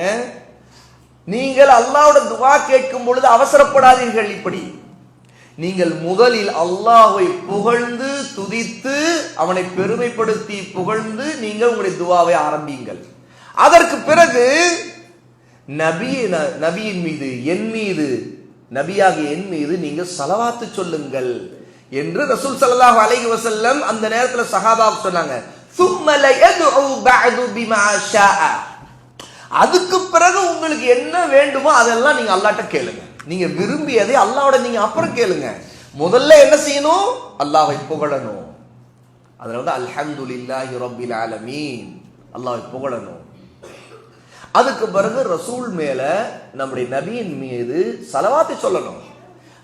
நீங்கள் அல்லாஹ்வோட துஆ கேட்கும் பொழுது அவசரப்படாதீர்கள். இப்படி நீங்கள் முதலில் அல்லாஹ்வை புகழ்ந்து துதித்து அவனை பெருமைப்படுத்தி புகழ்ந்து நீங்கள் உங்களுடைய துஆவை ஆரம்பியுங்கள். அதற்கு பிறகு நபியின் மீது என் மீது நபியாகிய என் மீது நீங்க ஸலவாத் சொல்லுங்கள் என்று ரசூல் ஸல்லல்லாஹு அலைஹி வஸல்லம் அந்த நேரத்தில் சஹாபாவுக்கு சொன்னாங்க. ثم ليدعو بعد بما شاء. அதுக்கு பிறகு உங்களுக்கு என்ன வேண்டுமோ அதெல்லாம் நீங்க அல்லாஹ்ட்ட கேளுங்க. நீங்க விரும்பியதை அல்லாஹ்வோட நீங்க அப்புறம் கேளுங்க. முதல்ல என்ன செய்யணும்? அல்லாஹ்வை புகழணும். அதனால தான் அல்ஹம்துலில்லாஹி ரப்பில் ஆலமீன், அல்லாஹ்வை புகழணும். அதுக்கு பிறகு ரசூல் மேல நம்முடைய நபியின் மீது ஸலவாத் சொல்லணும்.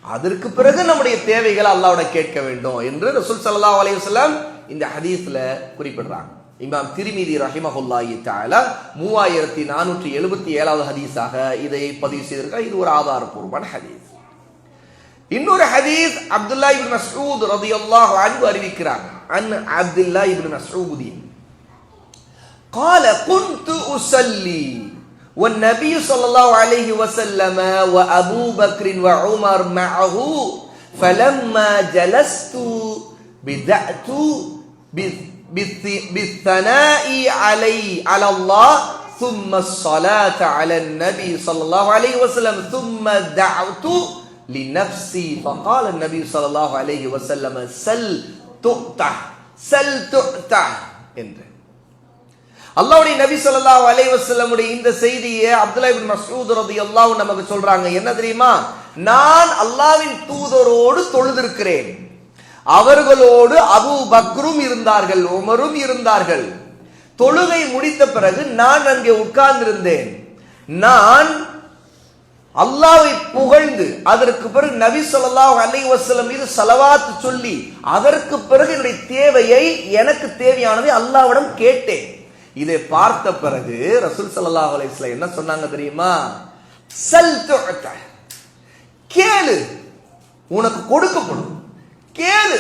அதற்கு பிறகு நம்முடைய தேவைகளை அல்லாஹ்வோட கேட்க வேண்டும் என்று ரசூல் ஸல்லல்லாஹு அலைஹி வஸல்லம் இந்த ஹதீஸ்ல குறிப்பிடுறாங்க. இமாம் திர்மிதி ரஹிமஹுல்லாஹி தஆலா 3477வது ஹதீஸாக இதை பதிவு செய்திருக்கிறார். இது ஒரு ஆதாரப்பூர்வமான ஹதீஸ். இன்னொரு ஹதீஸ் அப்துல்லாஹ் இப்னு மஸ்ஊத் ரலியல்லாஹு அன்ஹு அறிவிக்கிறாங்க. அன் அப்துல்லாஹ் இப்னு மஸ்ஊத் قال كنت أصلي والنبي صلى الله عليه وسلم وأبو بكر وعمر معه فلما جلست بدأت بالثناء على الله ثم الصلاة على النبي صلى الله عليه وسلم ثم دعوت لنفسي فقال النبي صلى الله عليه وسلم سل تؤتى என்று அல்லாஹ்வுடைய நபி ஸல்லல்லாஹு அலைஹி வஸல்லம் இந்த செய்தியை அப்துல்லாஹ் இப்னு மஸ்ஊத் ரலியல்லாஹு நமக்கு சொல்றாங்க. என்ன தெரியுமா? நான் அல்லாஹ்வின் தூதரோடு தொழுதிருக்கிறேன். அவர்களோடு அபூ பக்ரும் இருந்தார்கள், உமரும் இருந்தார்கள். தொழுகை முடித்த பிறகு நான் அங்கே உட்கார்ந்திருந்தேன். நான் அல்லாஹ்வை புகழ்ந்து அதற்கு பிறகு நபி ஸல்லல்லாஹு அலைஹி வஸல்லம் மீது ஸலவாத் சொல்லி அதற்கு பிறகு என்னுடைய தேவையை எனக்கு தேவையானதை அல்லாஹ்விடம் கேட்டேன். இதை பார்த்த பிறகு ரசூல் ஸல்லல்லாஹு அலைஹி வஸல்லம் என்ன சொன்னாங்க தெரியுமா? சல் துஅத, கேளு உனக்கு கொடுக்கப்படும், கேளு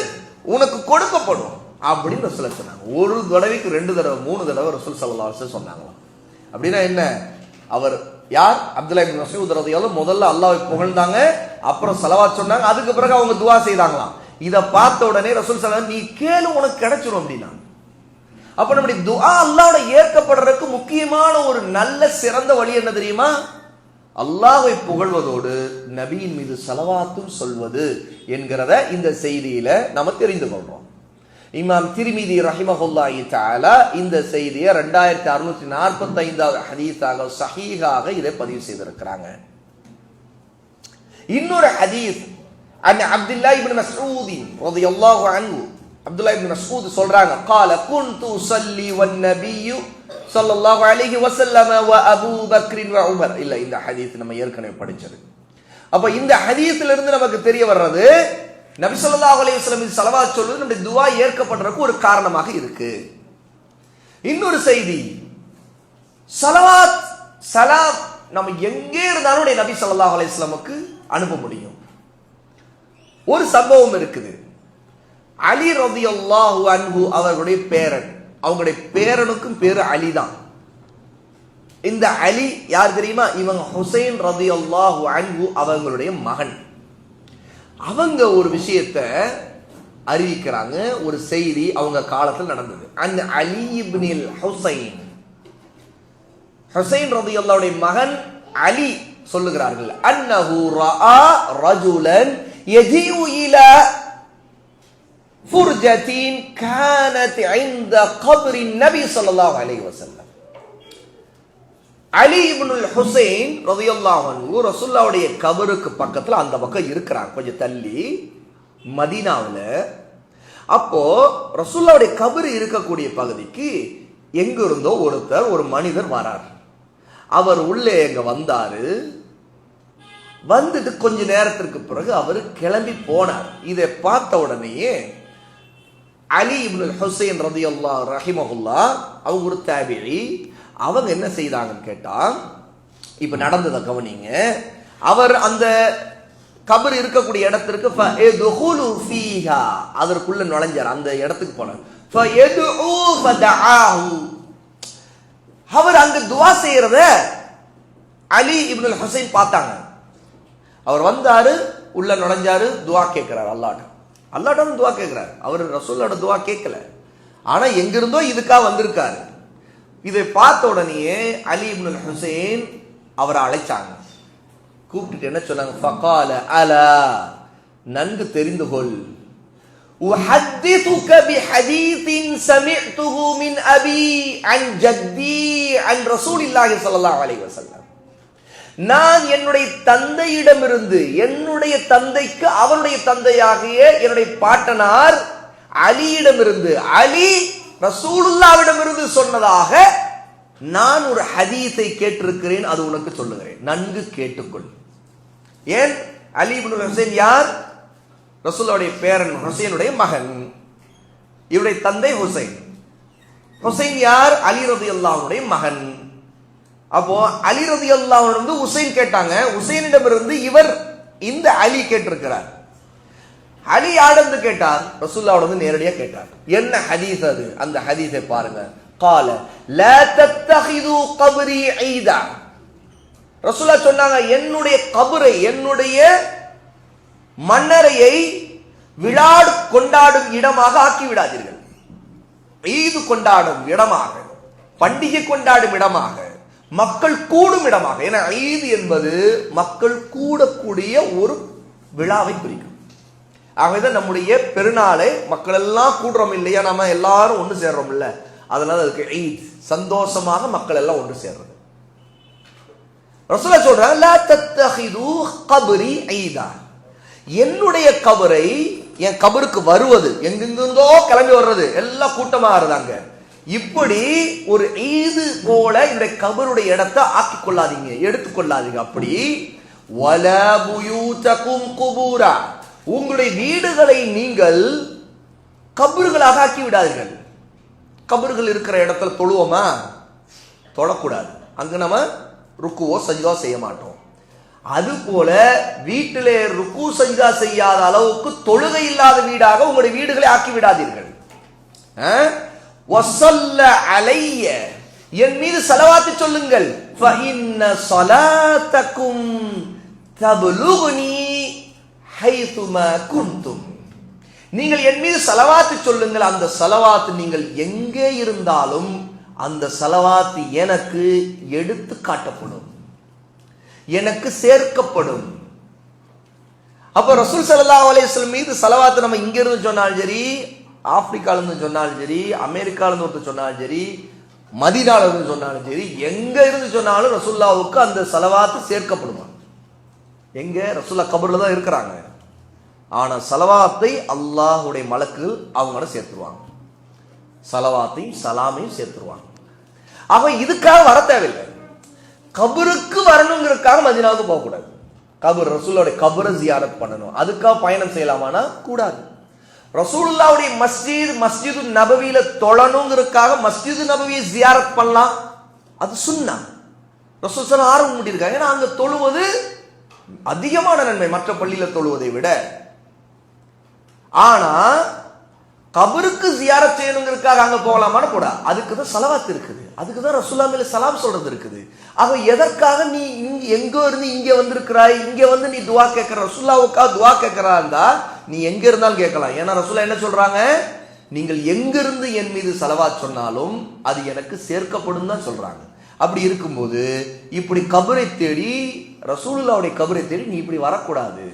உனக்கு கொடுக்கப்படும் அப்படின்னு ரசூல் சொன்னாங்க. ஒரு தடவைக்கு 2 தடவை 3 தடவை ரசூல் ஸல்லல்லாஹு அலைஹி வஸல்லம் சொன்னாங்க. அப்படின்னா என்ன? அவர் யார்? அப்துல்லாஹ் இப்னு மஸ்ஊத் ரலியல்லாஹு முதல்ல அல்லாஹ்வை புகழ்ந்தாங்க, அப்புறம் ஸலவாத் சொன்னாங்க, அதுக்கு பிறகு அவங்க துஆ செய்தாங்களாம். இத பார்த்த உடனே ரசூல் ஸல்லல்லாஹு அலைஹி வஸல்லம் நீ கேளு உனக்கு கிடைச்சிரும் அப்படினா. அப்ப நம்முடைய துஆ அல்லாஹ்வோட ஏற்கப்படுறதுக்கு முக்கியமான ஒரு நல்ல சிறந்த வழி என்ன தெரியுமா? அல்லாஹ்வை புகழ்வதோடு நபியின் மீது ஸலவாத்தும் சொல்வது என்கிறத இந்த செய்தியில நாம தெரிந்து கொள்றோம். இமாம் திர்மிதி ரஹிமஹுல்லாஹி தஆலா இந்த செய்தியை 2645வது ஹதீஸாக ஸஹீஹாக இதை பதிவு செய்திருக்கிறாங்க. இன்னொரு ஹதீஸ் அன் அப்துல்லாஹ் இப்னு மஸ்ஊத் ரலியல்லாஹு அன்ஹு, அப்துல்லாஹ் இப்னு மஸ்ஊத் சொல்றாங்க, قال كنت اصلي والنبي صلى الله عليه وسلم وابو بكر وعمر. இல்ல, இந்த ஹதீஸ் நம்ம ஏற்கனவே படிச்சது. அப்ப இந்த ஹதீஸ்ல இருந்து நமக்கு தெரிய வர்றது, நபி ஸல்லல்லாஹு அலைஹி வஸல்லம் மீது ஸலவாத் சொல்வது நம்முடைய துஆ ஏற்கப்படுறதுக்கு ஒரு காரணமாக இருக்கு. இன்னொரு செய்தி, ஸலவாத் சலாம் நம்ம எங்கே இருந்தாலும் நபி ஸல்லல்லாஹு அலைஹி வஸல்லமுக்கு அனுப்ப முடியும். ஒரு சம்பவம் இருக்குது. அலி ரலியல்லாஹு அன்ஹு அவர்களுடைய பேரன், அவங்களுடைய பேரனுக்கும் பேரு அலி தான். இந்த அலி யார் தெரியுமா? இவங்க ஹுசைன் ரலியல்லாஹு அன்ஹு அவங்களுடைய மகன். அவங்க ஒரு விஷயத்தை அறிவிக்கிறாங்க, ஒரு செய்தி அவங்க காலத்தில் நடந்தது. அந்த அலி இப்னில் ஹுசைன், ஹுசைன் ரலியல்லாஹுடைய மகன் அலி சொல்லுகிறார்கள், அன்னஹு ரஆ ரஜுலன் யஜிஉ இலா ஃபுர்ஜத்தின் கானத் இன்த கப்ரி நபி ஸல்லல்லாஹு அலைஹி வஸல்லம். அலி இப்னுல் ஹுசைன் ரலியல்லாஹு அன்ஹு ரசூலுல்லாஹ்வுடைய கபருக்கு பக்கத்துல அந்த பக்கம் இருக்கிறாங்க, கொஞ்சம் தள்ளி மதீனாவுல. அப்போ ரசூலுல்லாஹ்வுடைய கபர் இருக்கக்கூடிய பகுதிக்கு எங்க இருந்தோ ஒருத்தர், ஒரு மனிதர் வரார். அவர் உள்ளே எங்க வந்தாரு. வந்துட்டு கொஞ்ச நேரத்திற்கு பிறகு அவர் கிளம்பி போனார். இதை பார்த்த உடனேயே அலி இப்னுல் ஹுசைன் ரலியல்லாஹு ரஹிமஹுல்லாஹ் அவங்க ஒரு தாபிஈ, அவங்க என்ன செய்தாங்கன்னு கேட்டா, இப்ப நடந்ததை கவனிங்க. அவர் அந்த கபர் இருக்கக்கூடிய இடத்திற்கு ஃபயதுஹுலு ஃபீஹா, அதற்குள்ள நுழைஞ்சார், அந்த இடத்துக்கு போனார். ஃபயதுஉ ஃபதஆஹு, அவர் அங்க துஆ செய்யறத அலி இப்னுல் ஹுசைன் பார்த்தாங்க. அவர் வந்தாரு, உள்ள நுழைஞ்சாரு, துஆ கேட்கிறார் அல்லாஹ்ட்ட. அல்லாஹ்ட்ட துஆ கேட்கிறார். அவர் ரசூலுல்லாஹ்வோட துஆ கேட்கல, ஆனா எங்கிருந்தோ இதுக்காக வந்திருக்காரு. இதை பார்த்த உடனே அலி இப்னுல் ஹுசைன் அவரை அழைச்சாங்க. கூப்பிட்டு என்ன சொன்னாங்க? ஃபகால அலா, நன்கு தெரிந்து கொள், உஹத்திதுக பிஹதீஸின் சமிஅதுஹு மின் அபி அன் ஜத்தி அன் ரசூலில்லாஹி ஸல்லல்லாஹு அலைஹி வஸல்லம். நான் என்னுடைய தந்தையிடமிருந்து, என்னுடைய தந்தைக்கு அவருடைய தந்தையாகிய என்னுடைய பாட்டனார் அலியிடமிருந்து, அலி ரசூலுல்லாஹ்விடமிருந்து சொன்னதாக நான் ஒரு ஹதீஸை கேட்டிருக்கிறேன், அது உனக்கு சொல்லுகிறேன், நன்கு கேட்டுக்கொள். ஏன்? அலி இப்னுல் ஹுசைன் யார்? ரசூலுல்லாஹ்வுடைய பேரன், ஹுசைனுடைய மகன். இவருடைய தந்தை ஹுசைன். ஹுசைன் யார்? அலி ரலியல்லாஹு அன்ஹுடைய மகன். அப்போ அலி ரலியல்லாஹு அன்ஹு ஹுசைன் கேட்டாங்க, ஹுசைனிடமிருந்து இவர் இந்த அலி கேட்டிருக்கிறார். அலி யாரிடந்து கேட்டார்? ரசூலுல்லாஹ்விடம் நேரடியா கேட்டார். என்ன ஹதீஸ் அது? அந்த ஹதீஸை பாருங்க. قال لا تتخذوا قبري عيدا. ரசூலுல்லாஹ் சொன்னாங்க, என்னுடைய கபரை, என்னுடைய மன்னரையை விழாடு கொண்டாடும் இடமாக ஆக்கி விடாதீர்கள். ஈது கொண்டாடும் இடமாக, பண்டிகை கொண்டாடும் இடமாக, மக்கள் கூடும் இடமாக. ஏன்னா ஈது என்பது மக்கள் கூடக்கூடிய ஒரு விழாவை குறிக்கும். ஆகவேதான் நம்முடைய பெருநாளை மக்கள் எல்லாம் கூடுறோம் இல்லையா, நம்ம எல்லாரும் ஒன்று சேர்றோம் இல்ல, அதனால அதுக்கு ஈத், சந்தோஷமாக மக்கள் எல்லாம் ஒன்று சேர்றது. ரசூலுல்லாஹ் சொல்றாங்க, லா தத்தஹிது கப்ரி ஈதா, என்னுடைய கபரை, என் கபருக்கு வருவது, எங்கெங்கிருந்தோ கிளம்பி வர்றது, எல்லாம் கூட்டமா இருந்தாங்க, இப்படி ஒரு ஈது போல என்னுடைய கபருடைய இடத்தை ஆக்கி கொள்ளாதீங்க, எடுத்துக்கொள்ளாதீங்க. அப்படி வலா புயூதகும் குபூரா, உங்களுடைய வீடுகளை நீங்கள் கபறுகளாக ஆக்கி விடாதீர்கள். கபறுகள் இருக்கிற இடத்துல தொழுவோமா? தொழக்கூடாது. அங்கு நம்ம ருக்குவோ சஜ்தா செய்ய மாட்டோம். அதுபோல வீட்டிலே ருக்கு சஜ்தா செய்யாத அளவுக்கு தொழுகை இல்லாத வீடாக உங்களுடைய வீடுகளை ஆக்கி விடாதீர்கள். வஸல்ல அலைய, என் மீது ஸலவாத் சொல்லுங்கள். ஃபஇன்ன ஸலாத்தகும் தப்லுகுனி ஹைதுமா குன்தும், நீங்கள் என் மீது ஸலவாத் சொல்லுங்கள். அந்த ஸலவாத் நீங்கள் எங்கே இருந்தாலும் அந்த ஸலவாத் எனக்கு எடுத்து காட்டப்படும், எனக்கு சேர்க்கப்படும். அப்ப ரசூல் ஸல்லல்லாஹு அலைஹி வஸல்லம் மீது ஸலவாத் நம்ம இங்க இருந்து சொன்னாலும் சரி, ஆப்பிரிக்கால இருந்து சொன்னாலும் சரி, அமெரிக்கால இருந்து ஒருத்தர் சொன்னாலும் சரி, மதீனால இருந்து சொன்னாலும் சரி, எங்க இருந்து சொன்னாலும் ரசூலுல்லாஹ்வுக்கு அந்த ஸலவாத் சேர்க்கப்படுமா? எங்க? ரசூலுல்லாஹ் கபர்ல தான் இருக்கிறாங்க. ஆனா ஸலவாத்தை அல்லாஹ்வுடைய மலக்குகள் அவங்களோட சேர்த்துருவாங்க, ஸலவாத்தையும் சலாமையும் சேர்த்துருவாங்க. ஆக இதுக்காக வர தேவையில்லை, கபருக்கு வரணுங்கிறதுக்காக மதீனாவுக்கு போகக்கூடாது. கபர், ரசூலுடைய கபரை ஜியாரத் பண்ணணும். அதுக்காக பயணம் செய்யலாமானா கூடாது. ரசூலுல்லாஹ்வுடைய மஸ்ஜிது நபவியில தொழணுங்கிறதுக்காக மஸ்ஜிது நபவியை ஜியாரத் பண்ணலாம், அது சுன்னா. ரசூல் ஸல்லல்லாஹு ஆர்வம் பண்ணியிருக்காங்க. ஏன்னா அங்க தொழுவது அதிகமான நன்மை மற்ற பள்ளியில தொழுவதை விட. ஆனா கபருக்கு ஜியாரத் செய்யணுங்கிறதுக்காக அங்க போகலாமான்னு கூட அதுக்கு தான் ஸலவாத் இருக்குது, அதுக்கு தான் ரசூலுல்லாஹ் மேல சலாம் சொல்றது இருக்குது. ஆக எதற்காக நீ எங்க இருந்து இங்க வந்திருக்கிறாய், இங்க வந்து நீ துவா கேட்கிற, ரசூலுல்லாஹ்வுக்காக துவா கேட்கிறா இருந்தா நீ எங்க இருந்தாலும் கேட்கலாம். ஏன்னா ரசூலுல்லாஹ் என்ன சொல்றாங்க, நீங்கள் எங்கிருந்து என் மீது ஸலவாத் சொன்னாலும் அது எனக்கு சேர்க்கப்படும் தான் சொல்றாங்க. அப்படி இருக்கும்போது இப்படி கபரை தேடி, ரசூலுல்லாஹ்வுடைய கபரை தேடி நீ இப்படி வரக்கூடாது,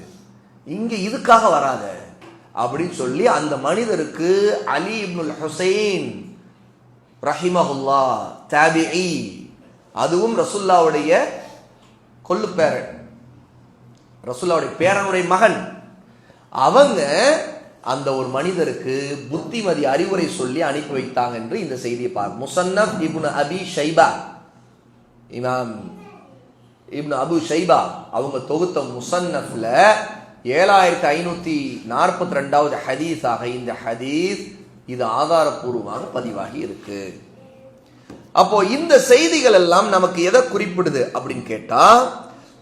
இங்க இதுக்காக வராத அப்படின்னு சொல்லி அந்த மனிதருக்கு அலி இப்னுல் ஹுசைன் ரஹிமஹுல்லாஹ் தாபிஈ, அதுவும் ரசூலுல்லாஹ்வுடைய கொள்ளு பேரன், ரசூலுல்லாஹ்வுடைய பேரனுடைய மகன், அவங்க அந்த ஒரு மனிதருக்கு புத்திமதி அறிவுரை சொல்லி அனுப்பி வைத்தாங்க என்று இந்த செய்தியை பார். முஸன்னஃப் இப்னு அபி ஷைபா, இமாம் இப்னு அபு ஷைபா அவங்க தொகுத்த முஸன்னஃப்ல 7542வது ஹதீஸாக இந்த ஹதீஸ் இது ஆதாரப்பூர்வமாக பதிவாகி இருக்கு. அப்போ இந்த செய்திகள் எல்லாம் நமக்கு எதை குறிப்பிடுது அப்படின்னு கேட்டா,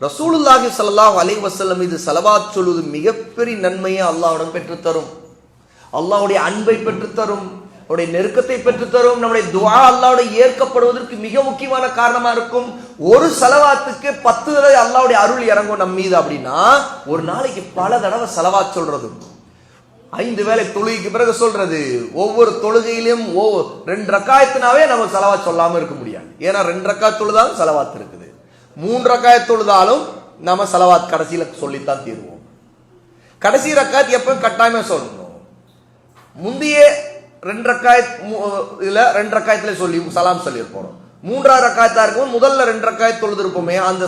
ரசூலுல்லாஹி ஸல்லல்லாஹு அலைஹி வஸல்லம் மீது ஸலவாத் சொல்வது மிகப்பெரிய நன்மையை அல்லாஹ்விடம் பெற்றுத்தரும், அல்லாஹ்வுடைய அன்பை பெற்றுத்தரும், அவருடைய நெருக்கத்தை பெற்றுத்தரும், நம்முடைய துஆ அல்லாஹ்வுடைய ஏற்கப்படுவதற்கு மிக முக்கியமான காரணமா இருக்கும். ஒரு ஸலவாத்துக்கு 10 தடவை அல்லாஹ்வுடைய அருள் இறங்கும் நம் மீது அப்படின்னா ஒரு நாளைக்கு பல தடவை ஸலவாத் சொல்றது, 5 வேளை தொழுகைக்கு பிறகு சொல்றது, ஒவ்வொரு தொழுகையிலும் 2 ரக்காயத்துனாவே நம்ம ஸலவாத் சொல்லாம இருக்க முடியாது. ஏன்னா 2 ரக்காத் தொழுதாலும் ஸலவாத் இருக்குது, 3 ரக்காயத் தொழுதாலும் நம்ம ஸலவாத் கடைசியில சொல்லித்தான் தீருவோம். கடைசி ரக்காத் எப்ப கட்டாயமா சொல்லணும், முந்தைய 2 ரக்காயத் இதுல 2 ரக்காயத்துல சொல்லி சலாம் சொல்லி இருப்போம். 3ஆவது ரக்காயத்தா இருக்கும் முதல்ல 2 ரக்காயத் தொழுது இருப்போமே, அந்த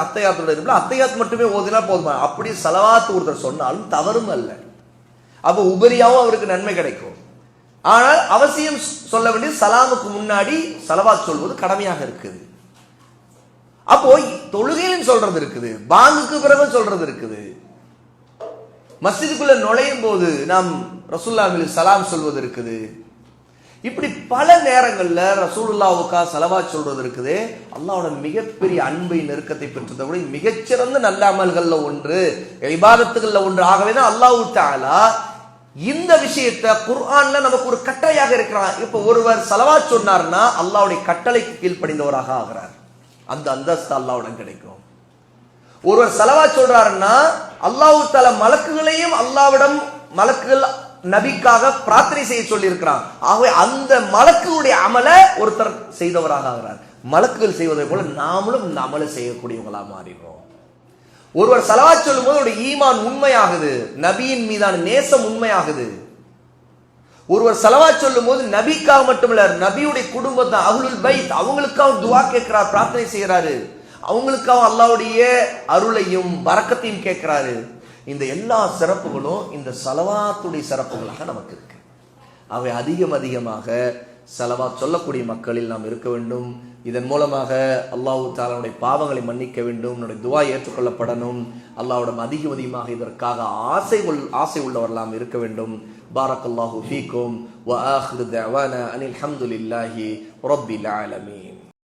அத்தையாத்தோட இருப்போம், அத்தையாத் மட்டுமே ஓதினா போதுமா, அப்படி ஸலவாத் ஒருத்தர் சொன்னாலும் தவறும் அல்ல. அப்போ உபரியாவும் அவருக்கு நன்மை கிடைக்கும். ஆனால் அவசியம் சொல்ல வேண்டிய சலாமுக்கு முன்னாடி ஸலவாத் சொல்வது கடமையாக இருக்குது. அப்போ தொழுகையிலும் சொல்றது இருக்குது, பாங்குக்கு பிறகு சொல்றது இருக்குது, மஸ்ஜிதுக்குள்ள நுழையும் போது நாம் ரசூலுல்லாஹ் மீது சலாம் சொல்வது இருக்குது. இப்படி பல நேரங்கள்ல ரசூலுல்லாஹ்வுக்காக ஸலவாத் சொல்றது இருக்குது. அல்லாஹ்வோட மிகப்பெரிய அன்பை நெருக்கத்தை பெற்றதை விட மிகச்சிறந்த நல்ல அமல்கள்ல ஒன்று, இபாதத்துகள்ல ஒன்று. ஆகவேதான் அல்லாஹ் தஆலா இந்த விஷயத்தை குர்ஆன்ல நமக்கு ஒரு கட்டளையாக இருக்கிறான். இப்ப ஒருவர் ஸலவாத் சொன்னார்னா அல்லாஹ்வுடைய கட்டளைக்கு கீழ்ப்படிந்தவராக ஆகிறார், அந்த அந்தஸ்து அல்லாஹ்வுடன் கிடைக்கும். ஒருவர் ஸலவாத் சொல்றாருன்னா அல்லாஹ் தஆலா மலக்குகளையும் அல்லாஹ்விடம் மலக்குகள் நபிக்காக பிரார்த்தனை செய்ய சொல்லி இருக்கிறான். ஆகவே அந்த மலக்குடைய அமல ஒருத்தர் செய்தவராக ஆகிறார். மலக்குகள் செய்வதை போல நாமளும் இந்த அமலை செய்யக்கூடியவங்களா மாறிடுறோம். ஒருவர் ஸலவாத் சொல்லும் போது அவருடைய ஈமான் உண்மையாகுது, நபியின் மீதான நேசம் உண்மையாகுது. ஒருவர் ஸலவாத் சொல்லும் போது நபிக்காக மட்டுமல்ல, நபியுடைய குடும்பத்தை அஹ்லுல் பைத் அவங்களுக்காக துஆ கேட்கிறார், பிரார்த்தனை செய்யறாரு, அவங்களுக்காக அல்லாஹ்வுடைய அருளையும் பரக்கத்தையும் கேட்கிறாரு. இந்த எல்லா சிறப்புகளும் இந்த ஸலவாத்துடைய சிறப்புகளாக நமக்கு இருக்கு. அவை அதிகமாக ஸலவாத் சொல்லக்கூடிய மக்களில் நாம் இருக்க வேண்டும். இதன் மூலமாக அல்லாஹ் தஆலாவுடைய பாவங்களை மன்னிக்க வேண்டும், நம்முடைய துஆ ஏற்றுக்கொள்ளப்படணும். அல்லாஹ்விடம் அதிகமாக இதற்காக ஆசை உள்ளவர்களாம் இருக்க வேண்டும். பாரக்கல்லாஹு ஃபீக்கும் வ ஆখিরு தஅவானா அனில் ஹம்துலில்லாஹி ரப்பில் ஆலமீன்.